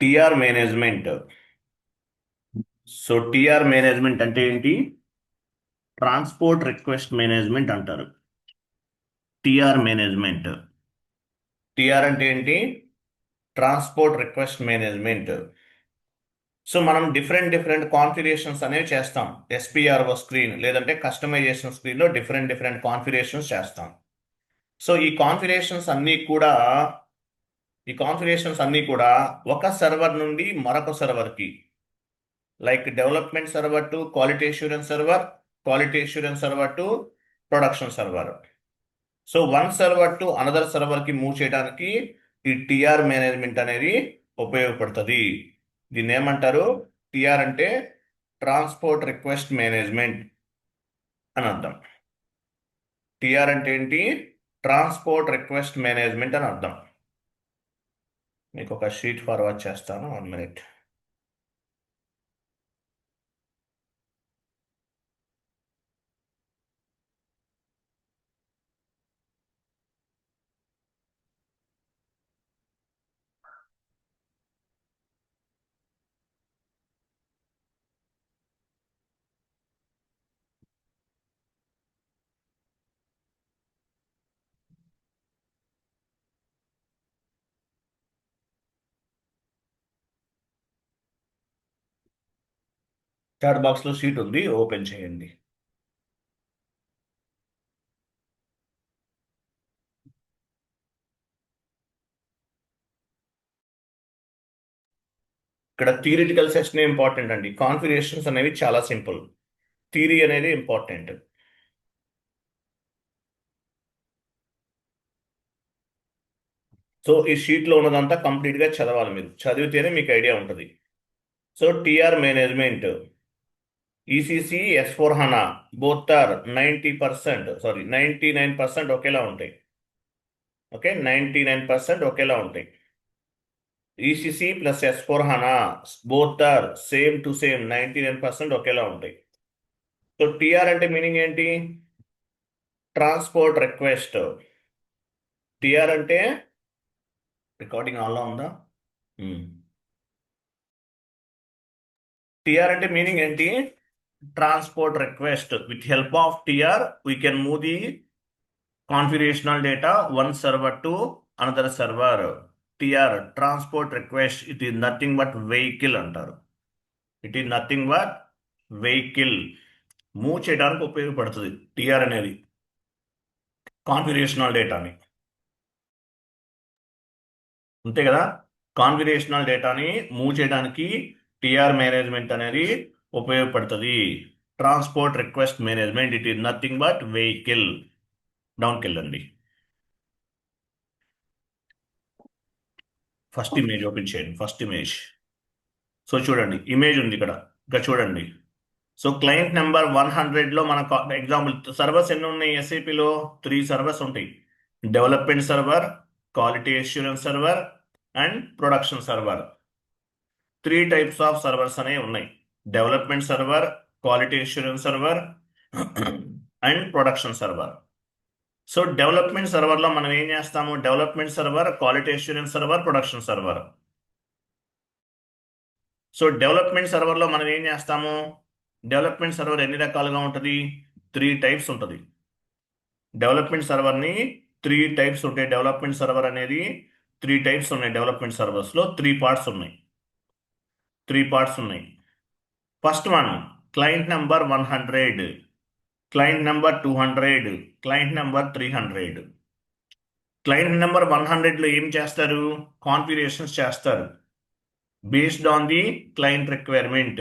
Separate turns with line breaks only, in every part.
TR management. So TR management అంటే ఏంటి? Transport request management అంటారు. TR management. టిఆర్ అంటే ఏంటి? Transport request management. సో మనం డిఫరెంట్ డిఫరెంట్ కాన్ఫిగరేషన్స్ అనేవి చేస్తాం. ఎస్పిఆర్ఓ స్క్రీన్ లేదంటే కస్టమైజేషన్ స్క్రీన్లో డిఫరెంట్ డిఫరెంట్ కాన్ఫిగరేషన్స్ చేస్తాం. సో ఈ కాన్ఫిగరేషన్స్ అన్నీ కూడా ఒక సర్వర్ నుండి మరొక సర్వర్కి, like development server to quality assurance server, quality assurance server to production server. So one server to another సర్వర్కి మూవ్ చేయడానికి ఈ టిఆర్ మేనేజ్మెంట్ అనేది ఉపయోగపడుతుంది. దీన్ని ఏమంటారు? టిఆర్ అంటే ట్రాన్స్పోర్ట్ రిక్వెస్ట్ మేనేజ్మెంట్ అని అర్థం. టిఆర్ అంటే ఏంటి? ట్రాన్స్పోర్ట్ రిక్వెస్ట్ మేనేజ్మెంట్ అని అర్థం. మీకు ఒక షీట్ ఫార్వర్డ్ చేస్తాను, 1 మినిట్. చాట్ బాక్స్లో షీట్ ఉంది, ఓపెన్ చేయండి. ఇక్కడ థియరిటికల్ సెషన్ ఇంపార్టెంట్ అండి. కాన్ఫిగరేషన్స్ అనేవి చాలా సింపుల్, థియరీ అనేది ఇంపార్టెంట్. సో ఈ షీట్లో ఉన్నదంతా కంప్లీట్గా చదవాలి. మీరు చదివితేనే మీకు ఐడియా ఉంటుంది. So TR management, ECC, S/4HANA both are 90%, sorry 99% ఒకేలా ఉంటాయి. ఓకే, 99% ఒకేలా ఉంటాయి. ECC plus S/4HANA both are same to same 99% ఒకేలా ఉంటాయి. సో టిఆర్ అంటే మీనింగ్ ఏంటి? Transport request. టిఆర్ అంటే రికార్డింగ్ ఆన్లో ఉందా? టిఆర్ అంటే మీనింగ్ ఏంటి? Transport request. With help of TR we can move the configurational data one server to another server. TR transport request, it is nothing but vehicle అంటారు. It is nothing but vehicle. Move చేయడానికి ఉపయోగపడుతుంది TR అనేది configurational డేటాని. అంతే కదా, configurational డేటాని move చేయడానికి TR management అనేది ఉపయోగపడుతుంది. Transport request management, it is nothing but vehicle. డౌన్కి వెళ్ళండి. ఫస్ట్ ఇమేజ్ ఓపెన్ చేయండి. First image. సో చూడండి, ఇమేజ్ ఉంది ఇక్కడ. ఇక్కడ చూడండి. సో క్లయింట్ నెంబర్ 100లో మన ఎగ్జాంపుల్ సర్వర్స్ ఎన్ని ఉన్నాయి? ఎస్ఏపిలో 3 సర్వర్స్ ఉంటాయి. Development server, quality assurance server and production server. 3 types of servers అనేవి ఉన్నాయి. Development server, quality assurance server and production server. So development సర్వర్లో మనం ఏం చేస్తాము? Development server, quality assurance server, production server. So development సర్వర్లో మనం ఏం చేస్తాము? డెవలప్మెంట్ సర్వర్ ఎన్ని రకాలుగా ఉంటుంది? 3 టైప్స్ ఉంటుంది. డెవలప్మెంట్ సర్వర్ని 3 టైప్స్ ఉంటాయి. డెవలప్మెంట్ సర్వర్ అనేది 3 టైప్స్ ఉన్నాయి. డెవలప్మెంట్ సర్వర్స్లో 3 పార్ట్స్ ఉన్నాయి. 3 పార్ట్స్ ఉన్నాయి. First one, client number 100, client number 200, client number 300. Client number 100లో ఏం చేస్తారు? కాన్ఫిగరేషన్స్ చేస్తారు based on the client requirement.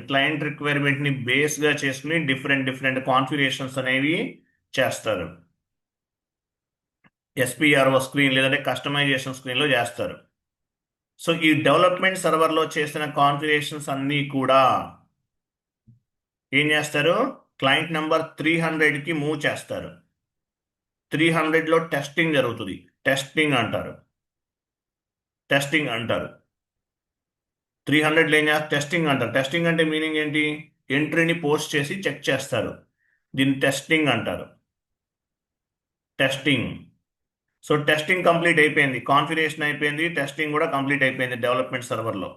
Client రిక్వైర్మెంట్ని బేస్గా చేసుకుని డిఫరెంట్ డిఫరెంట్ కాన్ఫిగరేషన్స్ అనేవి చేస్తారు. ఎస్పిఆర్ఓ స్క్రీన్ లేదంటే కస్టమైజేషన్ స్క్రీన్లో చేస్తారు. సో ఈ డెవలప్మెంట్ సర్వర్లో చేసిన కాన్ఫిగరేషన్స్ అన్నీ కూడా ఏం చేస్తారు? క్లయింట్ నెంబర్ 300కి మూవ్ చేస్తారు. 300లో టెస్టింగ్ జరుగుతుంది. టెస్టింగ్ అంటారు. 300లో ఏం చేస్తారు? టెస్టింగ్ అంటారు. టెస్టింగ్ అంటే మీనింగ్ ఏంటి? ఎంట్రీని పోస్ట్ చేసి చెక్ చేస్తారు. దీన్ని టెస్టింగ్ అంటారు. టెస్టింగ్. సో టెస్టింగ్ కంప్లీట్ అయిపోయింది, కాన్ఫిగరేషన్ అయిపోయింది, టెస్టింగ్ కూడా కంప్లీట్ అయిపోయింది, డెవలప్మెంట్ సర్వర్లో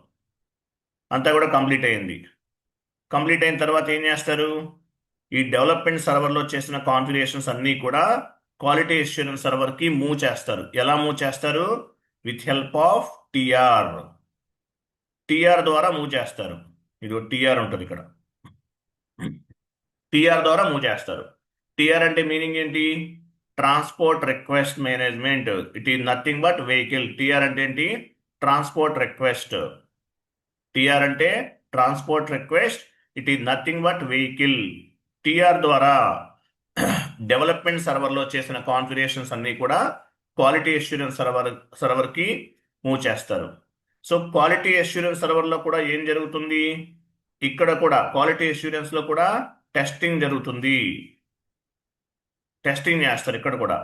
అంతా కూడా కంప్లీట్ అయింది. కంప్లీట్ అయిన తర్వాత ఏం చేస్తారు, ఈ డెవలప్మెంట్ సర్వర్లో చేసిన కాన్ఫిగరేషన్స్ అన్నీ కూడా క్వాలిటీ అష్యూరెన్స్ సర్వర్కి మూవ్ చేస్తారు. ఎలా మూవ్ చేస్తారు? With help of TR. TR ద్వారా మూవ్ చేస్తారు. ఇది టిఆర్ ఉంటుంది ఇక్కడ, టిఆర్ ద్వారా మూవ్ చేస్తారు. టిఆర్ అంటే మీనింగ్ ఏంటి? Transport request management. It is nothing but vehicle. TR అంటే ఏంటి? Transport request. టిఆర్ అంటే transport request, it is nothing but vehicle. TR ద్వారా డెవలప్మెంట్ సర్వర్లో చేసిన కాన్ఫిగరేషన్స్ అన్నీ కూడా క్వాలిటీ అష్యూరెన్స్ సర్వర్కి మూవ్ చేస్తారు. సో క్వాలిటీ అష్యూరెన్స్ సర్వర్లో కూడా ఏం జరుగుతుంది? ఇక్కడ కూడా క్వాలిటీ అష్యూరెన్స్లో కూడా టెస్టింగ్ జరుగుతుంది. టెస్టింగ్ చేస్తారు ఇక్కడ కూడా.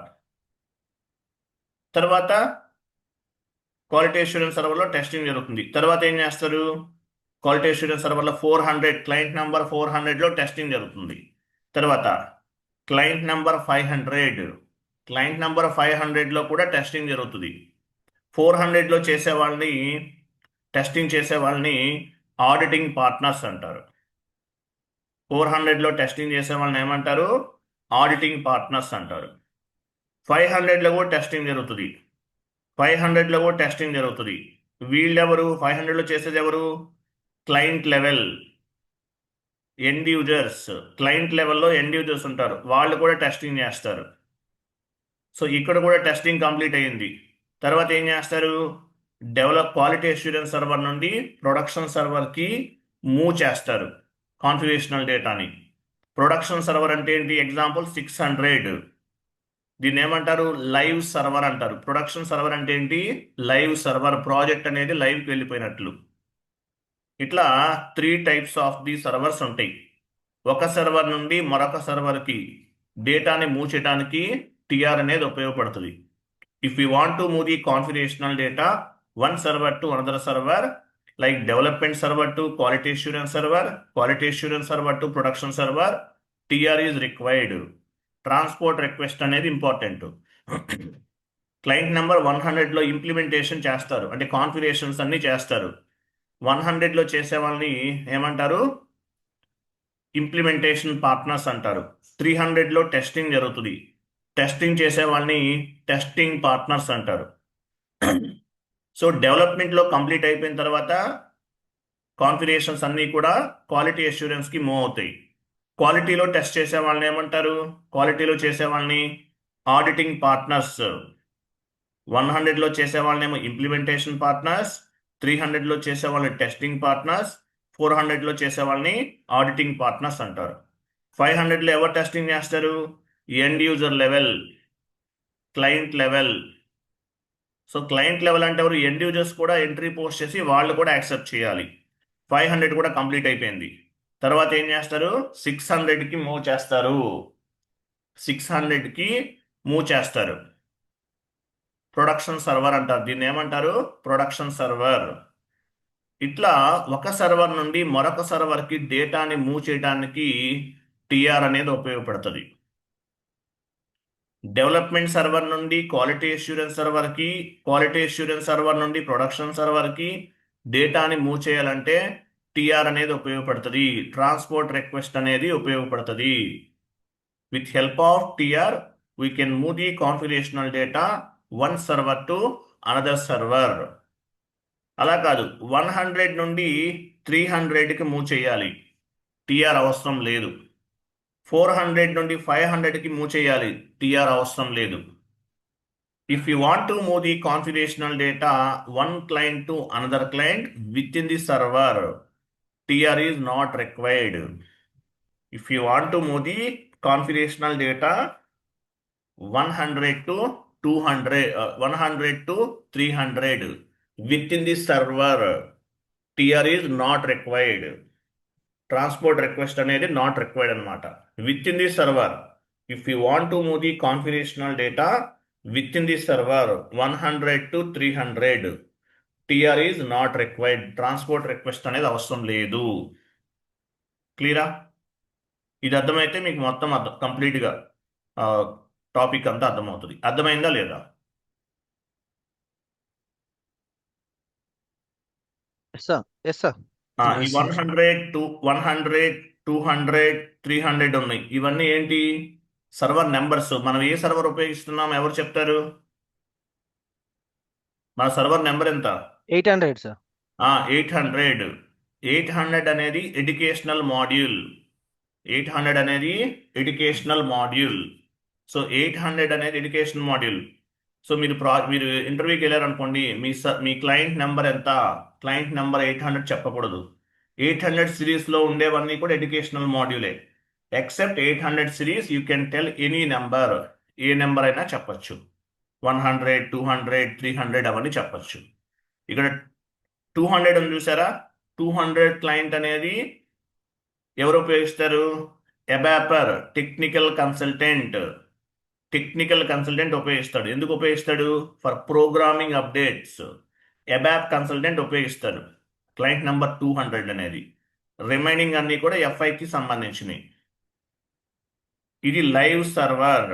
తర్వాత క్వాలిటీ అష్యూరెన్స్ సర్వర్లో టెస్టింగ్ జరుగుతుంది. తర్వాత ఏం చేస్తారు? క్వాలిటీ అష్యూరెన్స్ సర్వర్లో 400, క్లయింట్ నెంబర్ 400లో టెస్టింగ్ జరుగుతుంది. తర్వాత క్లయింట్ నెంబర్ 500, క్లయింట్ నెంబర్ 500లో కూడా టెస్టింగ్ జరుగుతుంది. 400లో చేసే వాళ్ళని, టెస్టింగ్ చేసే వాళ్ళని ఆడిటింగ్ పార్ట్నర్స్ అంటారు. 400లో టెస్టింగ్ చేసే వాళ్ళని ఏమంటారు? ఆడిటింగ్ పార్ట్నర్స్ అంటారు. 500లో కూడా టెస్టింగ్ జరుగుతుంది. 500లో కూడా టెస్టింగ్ జరుగుతుంది. వీళ్ళెవరు? 500లో చేసేది ఎవరు? Client level end users. Client లెవెల్లో ఎండ్ యూజర్స్ ఉంటారు, వాళ్ళు కూడా టెస్టింగ్ చేస్తారు. సో ఇక్కడ కూడా టెస్టింగ్ కంప్లీట్ అయ్యింది. తర్వాత ఏం చేస్తారు? క్వాలిటీ అష్యూరెన్స్ సర్వర్ నుండి ప్రొడక్షన్ సర్వర్కి మూవ్ చేస్తారు కాన్ఫిగరేషనల్ డేటాని. ప్రొడక్షన్ సర్వర్ అంటే ఏంటి? ఎగ్జాంపుల్ 600. దీన్ని ఏమంటారు? లైవ్ సర్వర్ అంటారు. ప్రొడక్షన్ సర్వర్ అంటే ఏంటి? Live server. ప్రాజెక్ట్ అనేది లైవ్కి వెళ్ళిపోయినట్లు. ఇట్లా 3 టైప్స్ ఆఫ్ ది సర్వర్స్ ఉంటాయి. ఒక సర్వర్ నుండి మరొక సర్వర్కి డేటాని మూవ్ చేయడానికి టిఆర్ అనేది ఉపయోగపడుతుంది. If you want to move the configurational data one server to another server, like development server to quality assurance server, quality assurance server to production server, TR is required. Transport request అనేది important. Client number 100లో implementation చేస్తారు, అంటే configurations అన్ని చేస్తారు. 100లో చేసే వాళ్ళని ఏమంటారు? Implementation partners అంటారు. 300లో టెస్టింగ్ జరుగుతుంది, టెస్టింగ్ చేసే వాళ్ళని టెస్టింగ్ పార్ట్నర్స్ అంటారు. సో డెవలప్మెంట్లో కంప్లీట్ అయిపోయిన తర్వాత కాన్ఫిగరేషన్స్ అన్నీ కూడా క్వాలిటీ అష్యూరెన్స్కి మూవ్ అవుతాయి. క్వాలిటీలో టెస్ట్ చేసే వాళ్ళని ఏమంటారు? క్వాలిటీలో చేసే వాళ్ళని ఆడిటింగ్ పార్ట్నర్స్. 100లో చేసే వాళ్ళనేమో ఇంప్లిమెంటేషన్ పార్ట్నర్స్, 300లో చేసే వాళ్ళని టెస్టింగ్ పార్ట్నర్స్, 400లో చేసే వాళ్ళని ఆడిటింగ్ పార్ట్నర్స్ అంటారు. 500లో ఎవరు టెస్టింగ్ చేస్తారు? End user level, client level. So client level అంటే ఎవరు? ఎండ్ యూజర్స్ కూడా ఎంట్రీ పోస్ట్ చేసి వాళ్ళు కూడా యాక్సెప్ట్ చేయాలి. 500 కూడా కంప్లీట్ అయిపోయింది. తర్వాత ఏం చేస్తారు? 600కి మూవ్ చేస్తారు. 600కి మూవ్ చేస్తారు. ప్రొడక్షన్ సర్వర్ అంటారు. దీన్ని ఏమంటారు? Production server. ఇట్లా ఒక సర్వర్ నుండి మరొక సర్వర్కి డేటాని మూవ్ చేయడానికి టిఆర్ అనేది ఉపయోగపడుతుంది. డెవలప్మెంట్ సర్వర్ నుండి క్వాలిటీ అష్యూరెన్స్ సర్వర్కి, క్వాలిటీ అష్యూరెన్స్ సర్వర్ నుండి ప్రొడక్షన్ సర్వర్కి డేటాని మూవ్ చేయాలంటే టిఆర్ అనేది ఉపయోగపడుతుంది. ట్రాన్స్పోర్ట్ రిక్వెస్ట్ అనేది ఉపయోగపడుతుంది. With help of TR we can move the configurational data one server to another server. అలా కాదు, 100 నుండి 300కి మూవ్ చేయాలి, టిఆర్ అవసరం లేదు. 400 నుండి 500కి మూవ్ చేయాలి, టిఆర్ అవసరం లేదు. If you want to move the configurational data one client to another client within the server, TR is not required. If you want to move the configurational data 100 to 200, 100 to 300 within the server, TR is not required. Transport request అనేది not required అనమాట. Within the server, if you want to move the configurational data within the server 100 to 300, TR is not required. Transport request అనేది అవసరం లేదు. క్లియరా? ఇది అర్థమైతే మీకు మొత్తం కంప్లీట్గా టాపిక్ అంతా అర్థమవుతుంది. అర్థమైందా లేదా?
సార్ ఎస్ సార్
ఈ 100 200 300 ఉన్నాయి. ఇవన్నీ ఏంటి? Server numbers. మనం ఏ సర్వర్ ఉపయోగిస్తున్నాం ఎవరు చెప్తారు? మన సర్వర్ నెంబర్ ఎంత?
800 సార్
800. 800 అనేది ఎడ్యుకేషనల్ మాడ్యూల్. 800 అనేది ఎడ్యుకేషనల్ మాడ్యూల్. సో 800 అనేది ఎడ్యుకేషనల్ మాడ్యూల్. సో మీరు ఇంటర్వ్యూకి వెళ్ళారనుకోండి, మీ క్లయింట్ నెంబర్ ఎంత? క్లయింట్ నెంబర్ 800 చెప్పకూడదు. 800 సిరీస్లో ఉండేవన్నీ కూడా ఎడ్యుకేషనల్ మాడ్యూలే. Except 800 series you can tell any number. ఏ నెంబర్ అయినా చెప్పచ్చు. 100 200 300 అవన్నీ చెప్పచ్చు. ఇక్కడ 200 అని చూసారా? 200 క్లయింట్ అనేది ఎవరు ఉపయోగిస్తారు? ABAPer technical consultant. Technical consultant ఉపయోగిస్తాడు. ఎందుకు ఉపయోగిస్తాడు? For programming updates. ABAP consultant ఉపయోగిస్తాడు క్లయింట్ నెంబర్ 200 అనేది. రిమైనింగ్ అన్ని కూడా ఎఫ్ఐకి సంబంధించినవి. ఇది లైవ్ సర్వర్.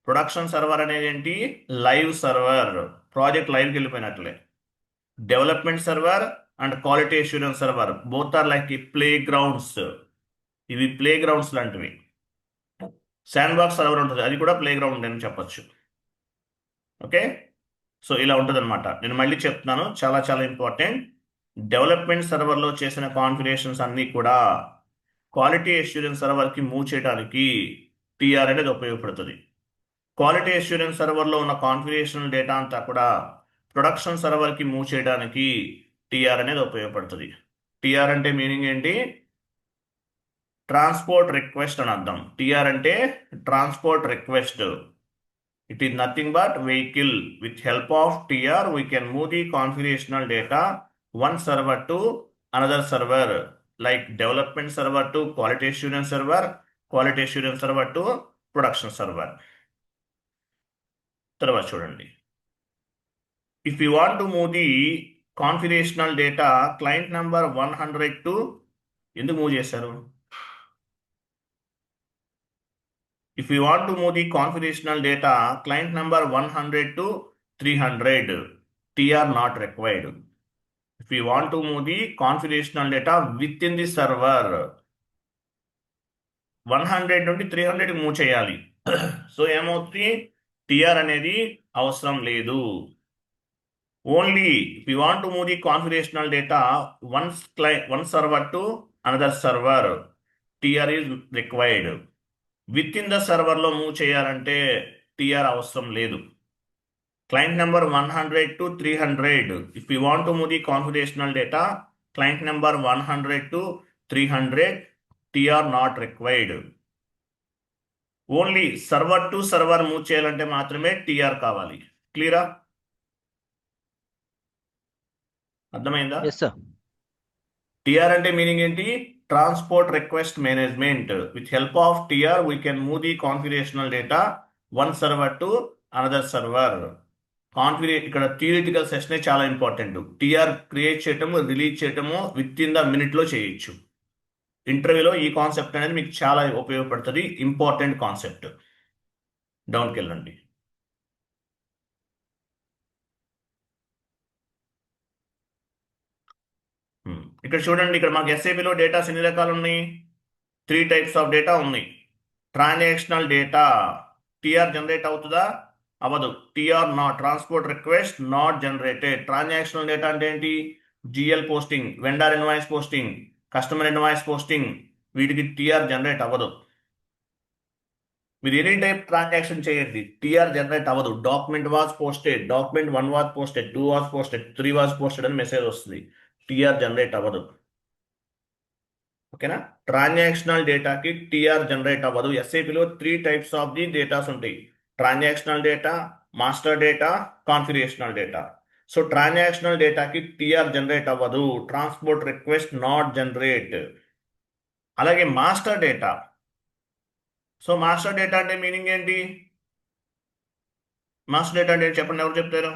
ప్రొడక్షన్ సర్వర్ అనేది ఏంటి? Live server. ప్రాజెక్ట్ లైవ్కి వెళ్ళిపోయినట్లే. Development server and quality assurance server both are like playgrounds. ఇవి ప్లే గ్రౌండ్స్ లాంటివి. శాండ్ బాక్స్ సర్వర్ ఉంటుంది, అది కూడా ప్లే గ్రౌండ్ అని చెప్పొచ్చు. ఓకే, సో ఇలా ఉంటుంది అనమాట. నేను మళ్ళీ చెప్తున్నాను, చాలా చాలా ఇంపార్టెంట్. డెవలప్మెంట్ సర్వర్లో చేసిన కాన్ఫిగరేషన్స్ అన్నీ కూడా క్వాలిటీ అష్యూరెన్స్ సర్వర్కి మూవ్ చేయడానికి టీఆర్ అనేది ఉపయోగపడుతుంది. క్వాలిటీ అష్యూరెన్స్ సర్వర్లో ఉన్న కాన్ఫిగరేషన్ డేటా అంతా కూడా ప్రొడక్షన్ సర్వర్కి మూవ్ చేయడానికి టీఆర్ అనేది ఉపయోగపడుతుంది. టీఆర్ అంటే మీనింగ్ ఏంటి? ట్రాన్స్పోర్ట్ రిక్వెస్ట్ అని అర్థం. టీఆర్ అంటే transport request. It is nothing but vehicle. With help of TR, we can move the configurational data one server to another server, like development server to quality assurance server, quality assurance server to production server. తర్వాత చూడండి. If you want to move the configurational data client number 100 to ఎందుకు move చేశారు? If you want to move the configurational data client number 100 to 300, TR not required. If you want to move the configurational data within the server, 100 నుండి 300 move చేయాలి. So ఏమవుతుంది? TR అనేది అవసరం లేదు. Only if you want to move the configurational data one server to another server, TR is required. With in the సర్వర్లో move చేయాలంటే TR అవసరం లేదు. Client number 100 to 300. If you want to move the configurational data, client number 100 to 300, TR not required. Only server to server move చేయాలంటే మాత్రమే TR కావాలి. క్లియరా? అర్థమైందా?
Yes sir
TR అంటే మీనింగ్ ఏంటి? Transport request management. With help of TR we can move the configurational data one server to another server. ఇక్కడ theoretical సెషనే చాలా ఇంపార్టెంట్. టిఆర్ క్రియేట్ చేయటము, రిలీజ్ చేయటము విత్ ఇన్ ద మినిట్లో చేయొచ్చు. ఇంటర్వ్యూలో ఈ కాన్సెప్ట్ అనేది మీకు చాలా ఉపయోగపడుతుంది. Important concept. డౌన్కి వెళ్ళండి. ఇక్కడ చూడండి, ఇక్కడ మాకు ఎస్ఏపిలో డేటాస్ ఎన్ని రకాలు ఉన్నాయి? 3 types ఆఫ్ డేటా ఉన్నాయి. ట్రాన్సాక్షనల్ డేటా టిఆర్ జనరేట్ అవుతుందా? అవ్వదు. TR not, transport request not generated. Transactional data అంటే ఏంటి? GL posting, vendor invoice posting, customer invoice posting, వీటికి టిఆర్ జనరేట్ అవ్వదు. మీరు ఎనీ టైప్ ట్రాన్సాక్షన్ చేయండి, టిఆర్ జనరేట్ అవ్వదు. Document was posted, document 1 was posted, 2 was posted, 3 was posted అని message వస్తుంది. TR generate అవ్వదు. ఓకేనా? ట్రాన్సాక్షనల్ డేటాకి టిఆర్ జనరేట్ అవ్వదు. ఎస్ఏపిలో 3 types ఆఫ్ ది డేటాస్ ఉంటాయి. Transactional data, master data, configurational data. So transactional డేటాకి టిఆర్ జనరేట్ అవ్వదు. Transport request not generate. అలాగే master data. So master data అంటే మీనింగ్ ఏంటి? మాస్టర్ డేటా అంటే చెప్పండి, ఎవరు చెప్తారు?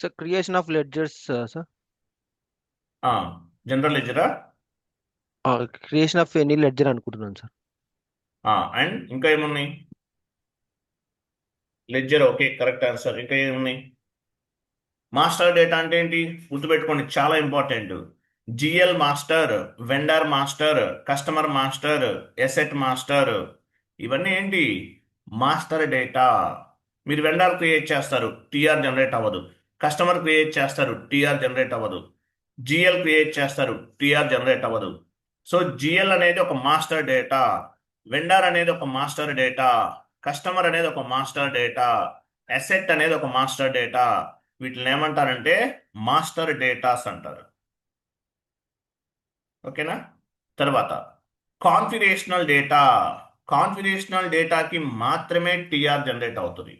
Sir creation of ledgers sir,
general లెడ్జరా?
క్రియేషన్ ఆఫ్ ఎనీ లెడ్జర్ అనుకుంటున్నాను సార్.
అండ్ ఇంకా ఏమున్నాయి? Ledger okay, correct answer. ఇంకా ఏమున్నాయి? మాస్టర్ డేటా అంటే ఏంటి? గుర్తుపెట్టుకోండి, చాలా important. GL master, vendor master, customer master, asset master, ఇవన్నీ ఏంటి? Master data. మీరు వెండర్ క్రియేట్ చేస్తారు, టీఆర్ జనరేట్ అవ్వదు. కస్టమర్ క్రియేట్ చేస్తారు, టీఆర్ జనరేట్ అవ్వదు. జిఎల్ క్రియేట్ చేస్తారు, టీఆర్ జనరేట్ అవ్వదు. సో జిఎల్ అనేది ఒక మాస్టర్ డేటా, వెండర్ అనేది ఒక మాస్టర్ డేటా, కస్టమర్ అనేది ఒక మాస్టర్ డేటా, అసెట్ అనేది ఒక మాస్టర్ డేటా. వీటిని ఏమంటారంటే మాస్టర్ డేటాస్ అంటారు. ఓకేనా? తర్వాత కాన్ఫిగరేషనల్ డేటా. కాన్ఫిగరేషనల్ డేటాకి మాత్రమే టీఆర్ జనరేట్ అవుతుంది.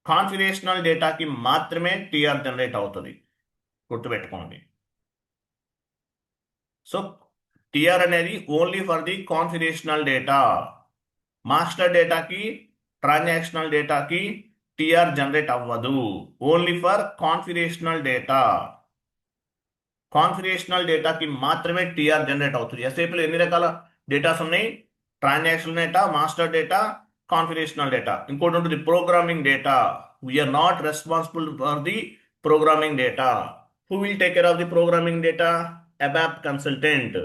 కాన్ఫిగరేషనల్ డేటాకి మాత్రమే టీఆర్ జనరేట్ అవుతుంది, గుర్తుపెట్టుకోండి. సో టీఆర్ అనేది only for the configurational data. Master డేటాకి, ట్రాన్సాక్షనల్ డేటాకి టీఆర్ జనరేట్ అవ్వదు, only for configurational data. Configurational డేటాకి మాత్రమే టీఆర్ జనరేట్ అవుతుంది. ఎస్ఏపీలో ఎన్ని రకాల డేటాస్ ఉన్నాయి? Transactional data, master data, configurational data. ఇంకోటి ఉంటుంది programming data. We are not responsible for the programming data. Who will take care of the programming data? అబాప్ consultant.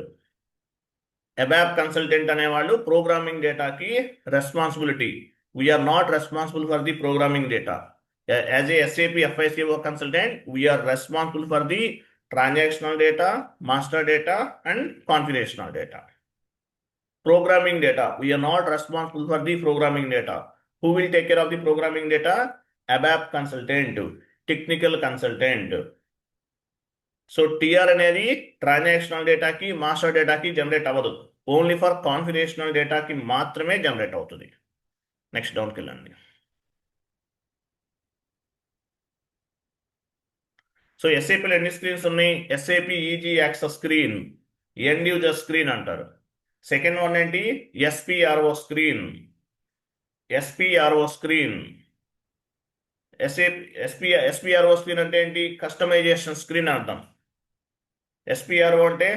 ABAP consultant అనేవాళ్ళు ప్రోగ్రామింగ్ డేటాకి responsibility. We are not responsible for the programming data. As a SAP FICO consultant, we are responsible for the transactional data, master data, and configurational data. Programming data, we are not responsible for the programming data. Who will take care of the programming data? ABAP consultant, technical consultant. So TR అనేది transactional డేటాకి, master డేటాకి generate అవ్వదు, only for configurational డేటాకి మాత్రమే generate అవుతుంది. Next డౌన్కి వెళ్ళండి. So ఎస్ఏపీలో ఎన్ని స్క్రీన్స్ ఉన్నాయి? SAP easy access screen, end user screen అంటారు. సెకండ్ వన్ ఏంటి? SPRO screen. SPRO screen. SPRO screen అంటే ఏంటి? కస్టమైజేషన్ స్క్రీన్ అంటాం. ఎస్పీఆర్ఓ అంటే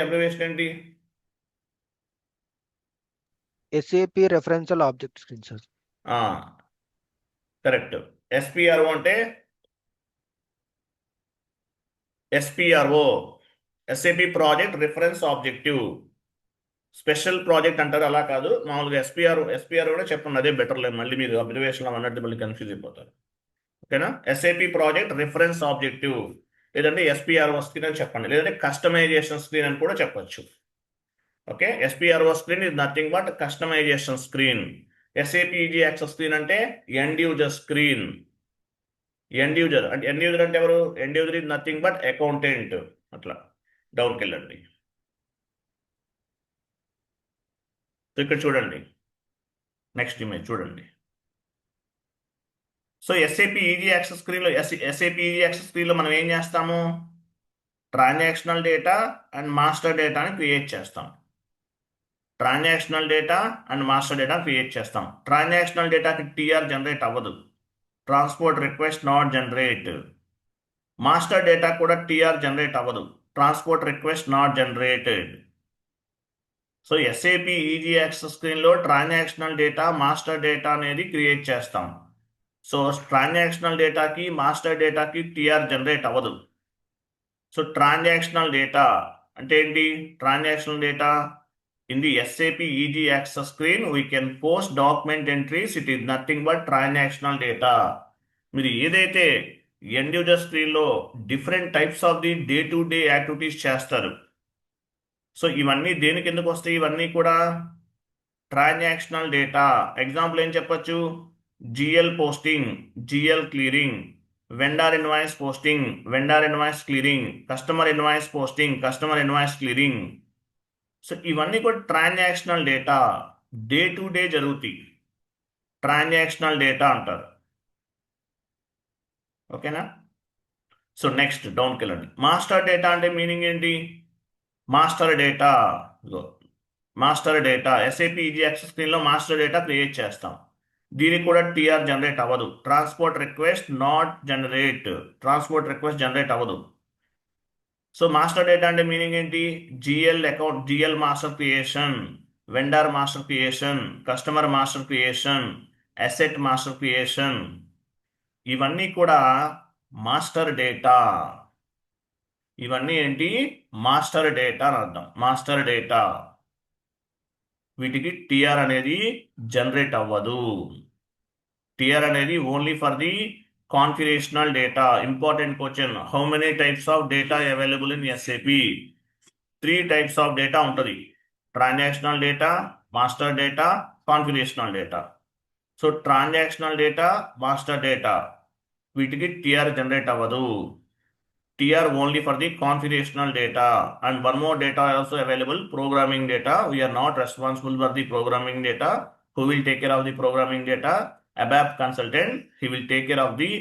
అబ్రివేషన్ ఏంటి?
SAP referential object screen sir.
Correct. SPRO అంటే SPRO, SAP project reference objective. Special project అంటారు, అలా కాదు. మామూలుగా ఎస్పీఆర్ఓ కూడా చెప్పండి, అదే బెటర్ లేదు. మళ్ళీ మీరు అబ్రివేషన్ అన్నట్టు మళ్ళీ కన్ఫ్యూజ్ అయిపోతారు. ఓకేనా? ఎస్ఏపి ప్రాజెక్ట్ రిఫరెన్స్ ఆబ్జెక్టివ్, లేదంటే ఎస్పీఆర్ఓ స్క్రీన్ అని చెప్పండి, లేదంటే కస్టమైజేషన్ స్క్రీన్ అని కూడా చెప్పొచ్చు. Okay, SPRO screen is nothing but customization screen. SAP easy access screen అంటే end user screen. End user అంటే ఎవరు? End user is nothing but accountant. అట్లా డౌన్కి వెళ్ళండి. ఇక్కడ చూడండి, నెక్స్ట్ ఇమేజ్ చూడండి. సో ఎస్ఏపి ఈజీ యాక్సెస్ స్క్రీన్లో మనం ఏం చేస్తాము? ట్రాన్సాక్షనల్ డేటా అండ్ మాస్టర్ డేటాని క్రియేట్ చేస్తాం. Transactional data and master data create చేస్తాం. ట్రాన్సాక్షనల్ డేటాకి టీఆర్ జనరేట్ అవ్వదు, transport request not generate. Master data కూడా టీఆర్ జనరేట్ అవ్వదు, transport request not generated. So SAP easy access స్క్రీన్లో ట్రాన్సాక్షనల్ డేటా, మాస్టర్ డేటా అనేది create చేస్తాం. So transactional డేటాకి, master డేటాకి టీఆర్ జనరేట్ అవ్వదు. సో ట్రాన్సాక్షనల్ డేటా అంటే ఏంటి? Transactional data in the SAP EG access screen we can post document entries. It is nothing but transactional data. మీరు ఏదైతే end user స్క్రీన్లో different types of the day to day activities చేస్తారు. So ఇవన్నీ దేనికి ఎందుకు వస్తాయి? ఇవన్నీ కూడా ట్రాన్సాక్షనల్ డేటా. ఎగ్జాంపుల్ ఏం చెప్పొచ్చు? GL posting, GL clearing, vendor invoice posting, vendor invoice clearing, customer invoice posting, customer invoice clearing. So ఇవన్నీ కూడా transactional data, day to day జరుగుతాయి, ట్రాన్సాక్షనల్ డేటా అంటారు. ఓకేనా? సో నెక్స్ట్ డౌన్కి వెళ్ళండి. మాస్టర్ డేటా అంటే మీనింగ్ ఏంటి? Master data SAP easy access స్క్రీన్లో మాస్టర్ డేటా క్రియేట్ చేస్తాం. దీనికి కూడా టీఆర్ జనరేట్ అవ్వదు, ట్రాన్స్పోర్ట్ రిక్వెస్ట్ జనరేట్ అవ్వదు. సో మాస్టర్ డేటా అంటే మీనింగ్ ఏంటి? GL master creation, vendor master creation, customer master creation, asset master creation, ఇవన్నీ కూడా మాస్టర్ డేటా. ఇవన్నీ ఏంటి? మాస్టర్ డేటా అని అర్థం. Master data. వీటికి టిఆర్ అనేది జనరేట్ అవ్వదు. టిఆర్ అనేది only for the configurational data. Important question, how many types of data available in SAP? 3 types of data ఉంటుంది. Transactional data, master data, configurational data. So transactional data, master data, వీటికి TR generate అవ్వదు. TR only for the configurational data, and one more data also available, programming data. We are not responsible for the programming data. Who will take care of the programming data? ABAP consultant. He will take care of the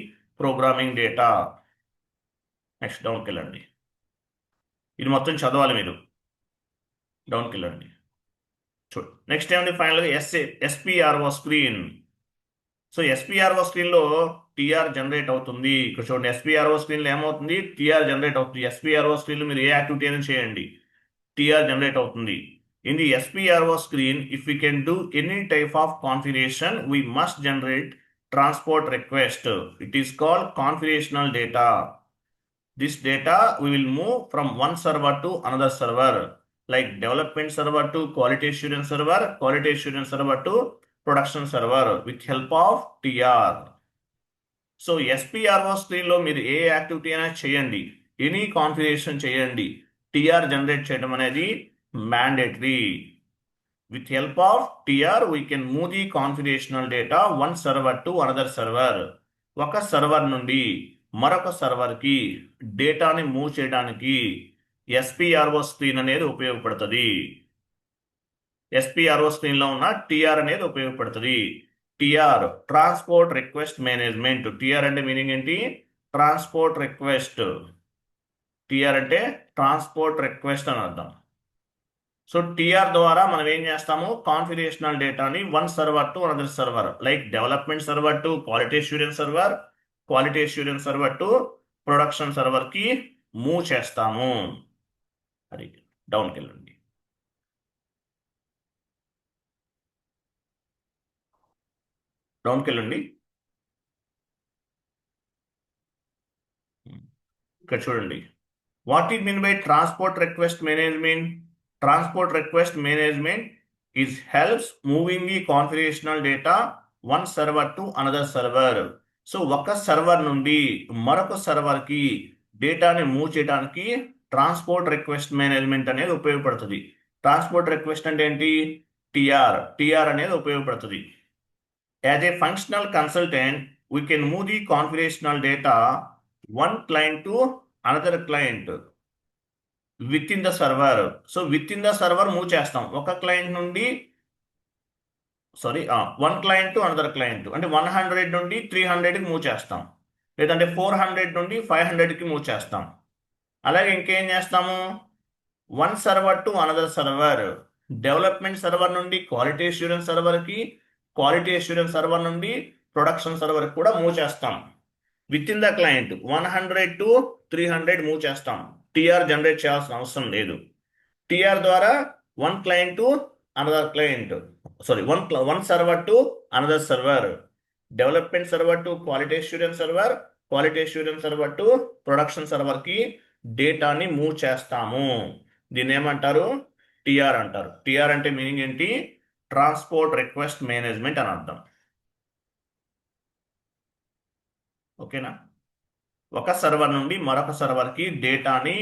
programming data. Next డౌన్కి వెళ్ళండి. ఇది మొత్తం చదవాలి మీరు. డౌన్కి వెళ్ళండి. చూడు next ఏమండి ఫైనల్గా ఎస్పిఆర్ఓ స్క్రీన్. సో ఎస్పిఆర్ఓ స్క్రీన్లో టిఆర్ జనరేట్ అవుతుంది. ఇక్కడ చూడండి, ఎస్పిఆర్ఓ స్క్రీన్లో ఏమవుతుంది? టిఆర్ జనరేట్ అవుతుంది. ఎస్పిఆర్ఓ స్క్రీన్లో మీరు ఏ యాక్టివిటీ అయినా చేయండి, టిఆర్ జనరేట్ అవుతుంది. In the SPRO screen, if we can do any type of configuration, we must generate transport request. It is called configurational data. This data we will move from one server to another server, like development server to quality assurance server, quality assurance server to production server with help of TR. So SPRO స్క్రీన్లో మీరు ఏ activity అయినా చేయండి, any configuration చేయండి, TR generate చేయడం అనేది mandatory. With help of TR we can move the configurational data one server to another server. ఒక server నుండి మరొక సర్వర్కి డేటాని మూవ్ చేయడానికి ఎస్పిఆర్ఓ స్క్రీన్ అనేది ఉపయోగపడుతుంది. ఎస్పిఆర్ఓ స్క్రీన్లో ఉన్న టిఆర్ అనేది ఉపయోగపడుతుంది. TR transport request management. TR అంటే మీనింగ్ ఏంటి? Transport request. టిఆర్ అంటే ట్రాన్స్పోర్ట్ రిక్వెస్ట్ అని అర్థం. సో టిఆర్ ద్వారా మనం ఏం చేస్తాము? కాన్ఫిగరేషనల్ డేటాని one server to another server, like development server to quality assurance server, quality assurance server to production సర్వర్కి మూవ్ చేస్తాము. అది డౌన్కి వెళ్ళండి. డౌన్కి వెళ్ళండి. ఇక్కడ చూడండి, what is mean by transport request management? Transport request management is helps moving the configurational data one server to another server. So ఒక సర్వర్ నుండి మరొక సర్వర్కి డేటాని మూవ్ చేయడానికి ట్రాన్స్పోర్ట్ రిక్వెస్ట్ మేనేజ్మెంట్ అనేది ఉపయోగపడుతుంది. ట్రాన్స్పోర్ట్ రిక్వెస్ట్ అంటే ఏంటి? టిఆర్ అనేది ఉపయోగపడుతుంది. As a functional consultant we can move the configurational data one client to another client with in the server. So with in the server move చేస్తాం. ఒక client నుండి one client to another client, అంటే 100 నుండి 300కి move చేస్తాం, లేదంటే 400 నుండి 500కి move చేస్తాం. అలాగే ఇంకేం చేస్తాము? One server to another server. Development server నుండి క్వాలిటీ అష్యూరెన్స్ సర్వర్కి, క్వాలిటీ అష్యూరెన్స్ సర్వర్ నుండి ప్రొడక్షన్ సర్వర్కి కూడా మూవ్ చేస్తాం. With in the client 100 to 300 move చేస్తాం. టిఆర్ జనరేట్ చేయాల్సిన అవసరం లేదు. టిఆర్ ద్వారా one client to another client, one server to another server, development server to quality assurance server, quality assurance server to production సర్వర్కి డేటాని move చేస్తాము. దీన్ని ఏమంటారు? టిఆర్ అంటారు. టిఆర్ అంటే మీనింగ్ ఏంటి? ట్రాన్స్పోర్ట్ రిక్వెస్ట్ మేనేజ్మెంట్ అని అర్థం. ఓకేనా? ఒక సర్వర్ నుండి మరొక సర్వర్కి డేటాని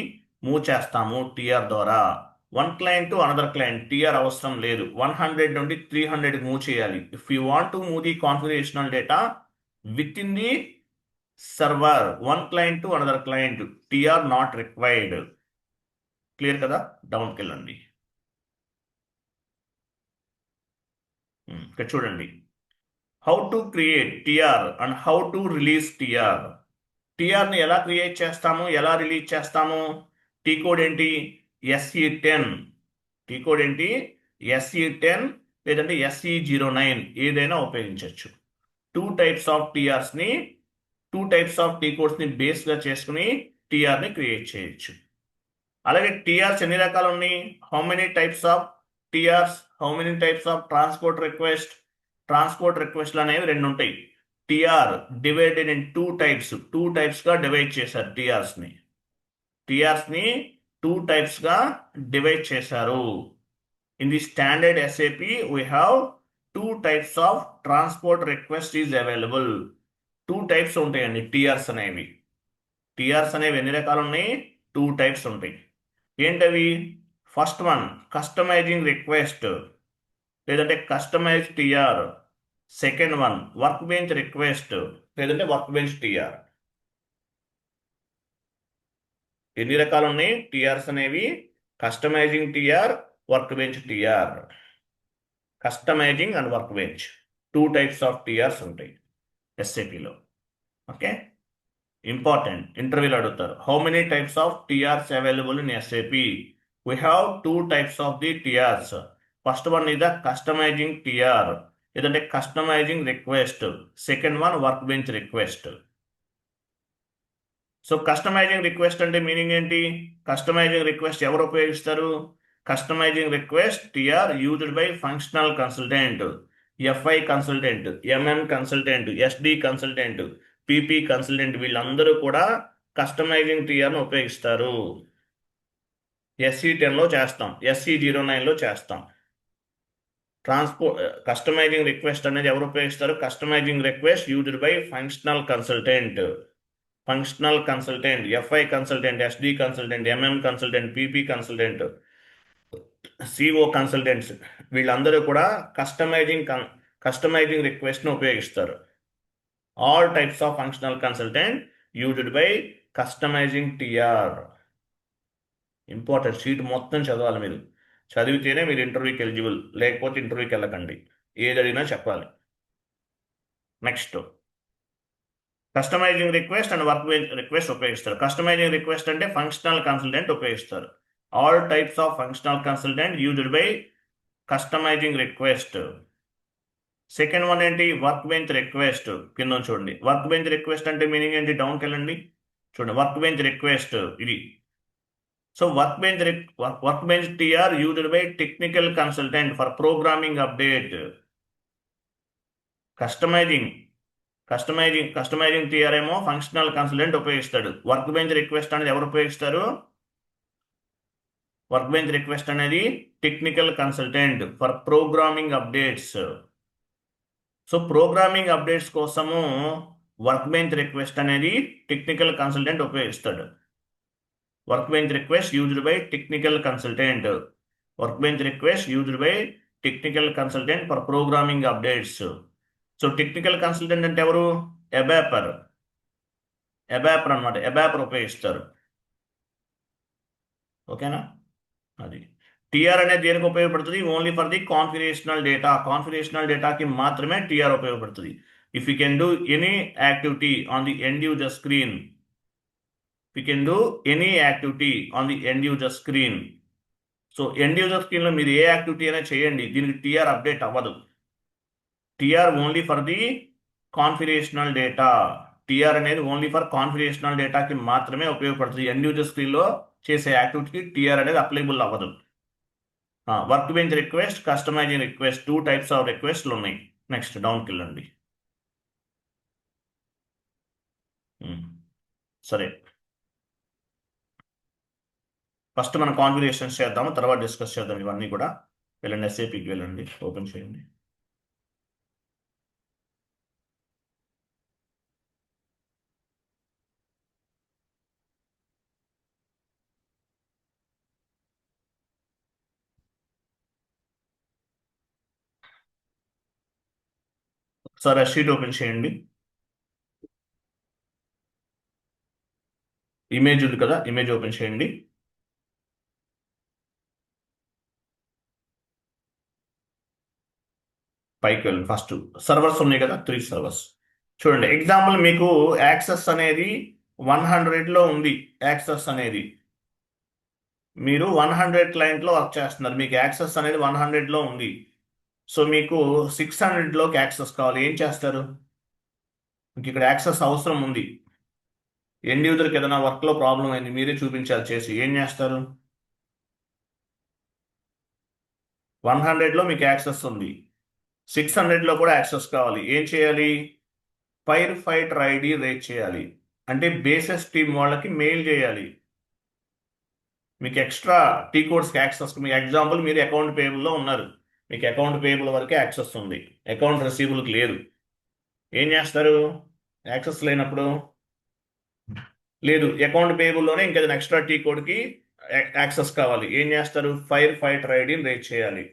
మూవ్ చేస్తాము టిఆర్ ద్వారా. One client to another client TR అవసరం లేదు. 100 నుండి 300కి మూవ్ చేయాలి. If you want to move the configurational data within the server, one client to another client, TR not required. Clear కదా? డౌన్కి వెళ్ళండి. ఇక్కడ చూడండి, how to create TR and how to release TR. టిఆర్ని ఎలా create చేస్తాము, ఎలా release చేస్తాము? టీ కోడ్ ఏంటి? SE10. టీ కోడ్ ఏంటి? SE10 లేదంటే SE09 ఏదైనా ఉపయోగించవచ్చు. 2 టైప్స్ ఆఫ్ టిఆర్స్ని, 2 టైప్స్ ఆఫ్ టీ కోడ్స్ని బేస్గా చేసుకుని టిఆర్ని క్రియేట్ చేయొచ్చు. అలాగే టిఆర్స్ ఎన్ని రకాలు ఉన్నాయి? How many types of TRs? How many types of transport request? Transport రిక్వెస్ట్లు అనేవి రెండు ఉంటాయి. TR divided in two types గా డివైడ్ చేశారు టిఆర్స్ ని టూ టైప్స్ గా డివైడ్ చేశారు. In the standard SAP we have two types of transport request is available. Two types ఉంటాయండి టిఆర్స్ అనేవి. ఎన్ని రకాలు ఉన్నాయి? టూ టైప్స్ ఉంటాయి. ఏంటవి? ఫస్ట్ వన్ కస్టమైజింగ్ రిక్వెస్ట్ లేదంటే customize TR. Second one workbench request లేదంటే వర్క్ బెంచ్ టిఆర్. ఎన్ని రకాలు ఉన్నాయి టిఆర్స్ అనేవి? Customizing TR, workbench TR. Customizing and workbench two types of TRs ఉంటాయి ఎస్ఏపిలో. ఓకే, ఇంపార్టెంట్, ఇంటర్వ్యూలో అడుగుతారు. How many types of TRs available in SAP? We have two types of the TRs. First one is the customizing TR లేదంటే customizing request. Second one workbench request. So customizing request అంటే meaning ఏంటి? Customizing request ఎవరు ఉపయోగిస్తారు? Customizing request TR used by functional consultant, FI consultant, MM consultant, SD consultant, PP consultant వీళ్ళందరూ కూడా customising టిఆర్ను ఉపయోగిస్తారు. SC10లో చేస్తాం, SC09లో చేస్తాం. కస్టమైజింగ్ రిక్వెస్ట్ అనేది ఎవరు ఉపయోగిస్తారు? Customizing request used by functional consultant, FI consultant, SD consultant, MM consultant, PP consultant, CO consultants వీళ్ళందరూ కూడా కస్టమైజింగ్ రిక్వెస్ట్ను ఉపయోగిస్తారు. All types of functional consultant used by customizing TR. Important, sheet మొత్తం చదవాలి మీరు. చదివితేనే మీరు ఇంటర్వ్యూకి ఎలిజిబుల్, లేకపోతే ఇంటర్వ్యూకి వెళ్ళకండి. ఏది అడిగినా చెప్పాలి. Next customizing request and workbench request ఉపయోగిస్తారు. కస్టమైజింగ్ రిక్వెస్ట్ అంటే ఫంక్షనల్ కన్సల్టెంట్ ఉపయోగిస్తారు. All types of functional consultant used by customizing request. Second one ఏంటి? Workbench request. కింద చూడండి, వర్క్ బెంచ్ రిక్వెస్ట్ అంటే మీనింగ్ ఏంటి? డౌన్కి వెళ్ళండి, చూడండి వర్క్ బెంచ్ రిక్వెస్ట్ ఇది. So workbench TR used by technical consultant for programming update. Customizing TR ఏమో ఫంక్షనల్ కన్సల్టెంట్ ఉపయోగిస్తాడు. వర్క్ బెంచ్ రిక్వెస్ట్ అనేది ఎవరు ఉపయోగిస్తారు? వర్క్ బెంచ్ రిక్వెస్ట్ అనేది technical consultant for programming updates. So programming updates కోసము work bench request అనేది technical consultant ఉపయోగిస్తాడు. Workbench request used by technical consultant. For programming updates. So technical consultant అంటే ఎవరు? ఎబాపర్ అనమాట. ఎబాపర్ ఉపయోగిస్తారు. ఓకేనా? అది టిఆర్ అనేది దేనికి ఉపయోగపడుతుంది? ఓన్లీ ఫర్ ది కాన్ఫిగరేషనల్ డేటాకి మాత్రమే టిఆర్ ఉపయోగపడుతుంది. If you can do any activity on the end user screen, so end user స్క్రీన్లో మీరు ఏ యాక్టివిటీ అయినా చేయండి, దీనికి టిఆర్ అప్డేట్ అవ్వదు. TR only for the configurational data. TR అనేది ఓన్లీ ఫర్ కాన్ఫిగరేషనల్ డేటాకి మాత్రమే ఉపయోగపడుతుంది. ఎండ్ యూజర్ స్క్రీన్లో చేసే యాక్టివిటీకి టిఆర్ అనేది అప్లైబుల్ అవ్వదు. Workbench request, customizing request, two types of రిక్వెస్ట్లు ఉన్నాయి. నెక్స్ట్ డౌన్కి వెళ్ళండి. సరే, ఫస్ట్ మనం కాన్ఫిగరేషన్స్ చేద్దాము, తర్వాత డిస్కస్ చేద్దాం ఇవన్నీ కూడా. వెళ్ళండి, ఎస్ఏపికి వెళ్ళండి, ఓపెన్ చేయండి. సరే, షీట్ ఓపెన్ చేయండి. ఇమేజ్ ఉంది కదా, ఇమేజ్ ఓపెన్ చేయండి. పైకి వెళ్ళండి. ఫస్ట్ సర్వర్స్ ఉన్నాయి కదా, 3 సర్వర్స్ చూడండి. ఎగ్జాంపుల్ మీకు యాక్సెస్ అనేది 100లో ఉంది. యాక్సెస్ అనేది మీరు 100 క్లయింట్లో వర్క్ చేస్తున్నారు, మీకు యాక్సెస్ అనేది 100లో ఉంది. సో మీకు 600లోకి యాక్సెస్ కావాలి. ఏం చేస్తారు? మీకు ఇక్కడ యాక్సెస్ అవసరం ఉంది. ఎండ్ యూజర్కి ఏదైనా వర్క్లో ప్రాబ్లం అయింది, మీరే చూపించాలి చేసి. ఏం చేస్తారు? 100లో మీకు యాక్సెస్ ఉంది, 600లో కూడా యాక్సెస్ కావాలి. ఏం చేయాలి? ఫైర్ ఫైటర్ ఐడి రేట్ చేయాలి. అంటే బేసెస్ టీం వాళ్ళకి మెయిల్ చేయాలి. మీకు ఎక్స్ట్రా టీ కోడ్స్కి యాక్సెస్, మీ ఎగ్జాంపుల్ మీరు అకౌంట్ పేబుల్లో ఉన్నారు, మీకు అకౌంట్ పేబుల్ వరకే యాక్సెస్ ఉంది, అకౌంట్ రిసీబుల్కి లేదు. ఏం చేస్తారు? యాక్సెస్ లేనప్పుడు లేదు, అకౌంట్ పేబుల్లోనే ఇంకేదైనా ఎక్స్ట్రా టీ కోడ్కి యాక్సెస్ కావాలి. ఏం చేస్తారు? ఫైర్ ఫైటర్ ఐడిని రేట్ చేయాలి.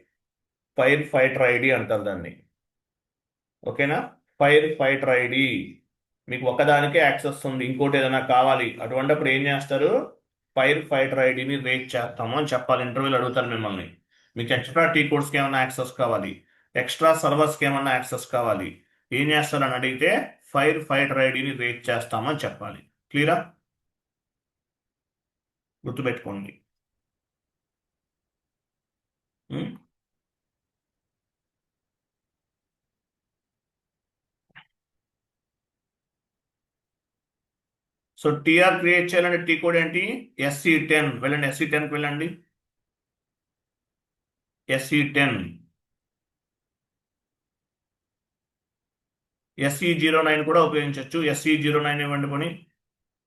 ఫైర్ ఫైటర్ ఐడి అంటారు దాన్ని. ఓకేనా? ఫైర్ ఫైటర్ ఐడి మీకు ఒకదానికే యాక్సెస్ ఉంది, ఇంకోటి ఏదైనా కావాలి, అటువంటిప్పుడు ఏం చేస్తారు? ఫైర్ ఫైటర్ ఐడిని రేట్ చేస్తాము అని చెప్పాలి. ఇంటర్వ్యూలు అడుగుతారు మిమ్మల్ని, మీకు ఎక్స్ట్రా టీ కోడ్స్కి ఏమైనా యాక్సెస్ కావాలి, ఎక్స్ట్రా సర్వర్స్కి ఏమైనా యాక్సెస్ కావాలి, ఏం చేస్తారని అడిగితే ఫైర్ ఫైటర్ ఐడిని రేట్ చేస్తామని చెప్పాలి. క్లియరా? గుర్తుపెట్టుకోండి. సో టీఆర్ క్రియేట్ చేయాలంటే టీ కోడ్ ఏంటి? SE10. వెళ్ళండి, SE10కి వెళ్ళండి. SE10 SE09 కూడా ఉపయోగించవచ్చు. SE09 ఇవ్వండి పోనీ.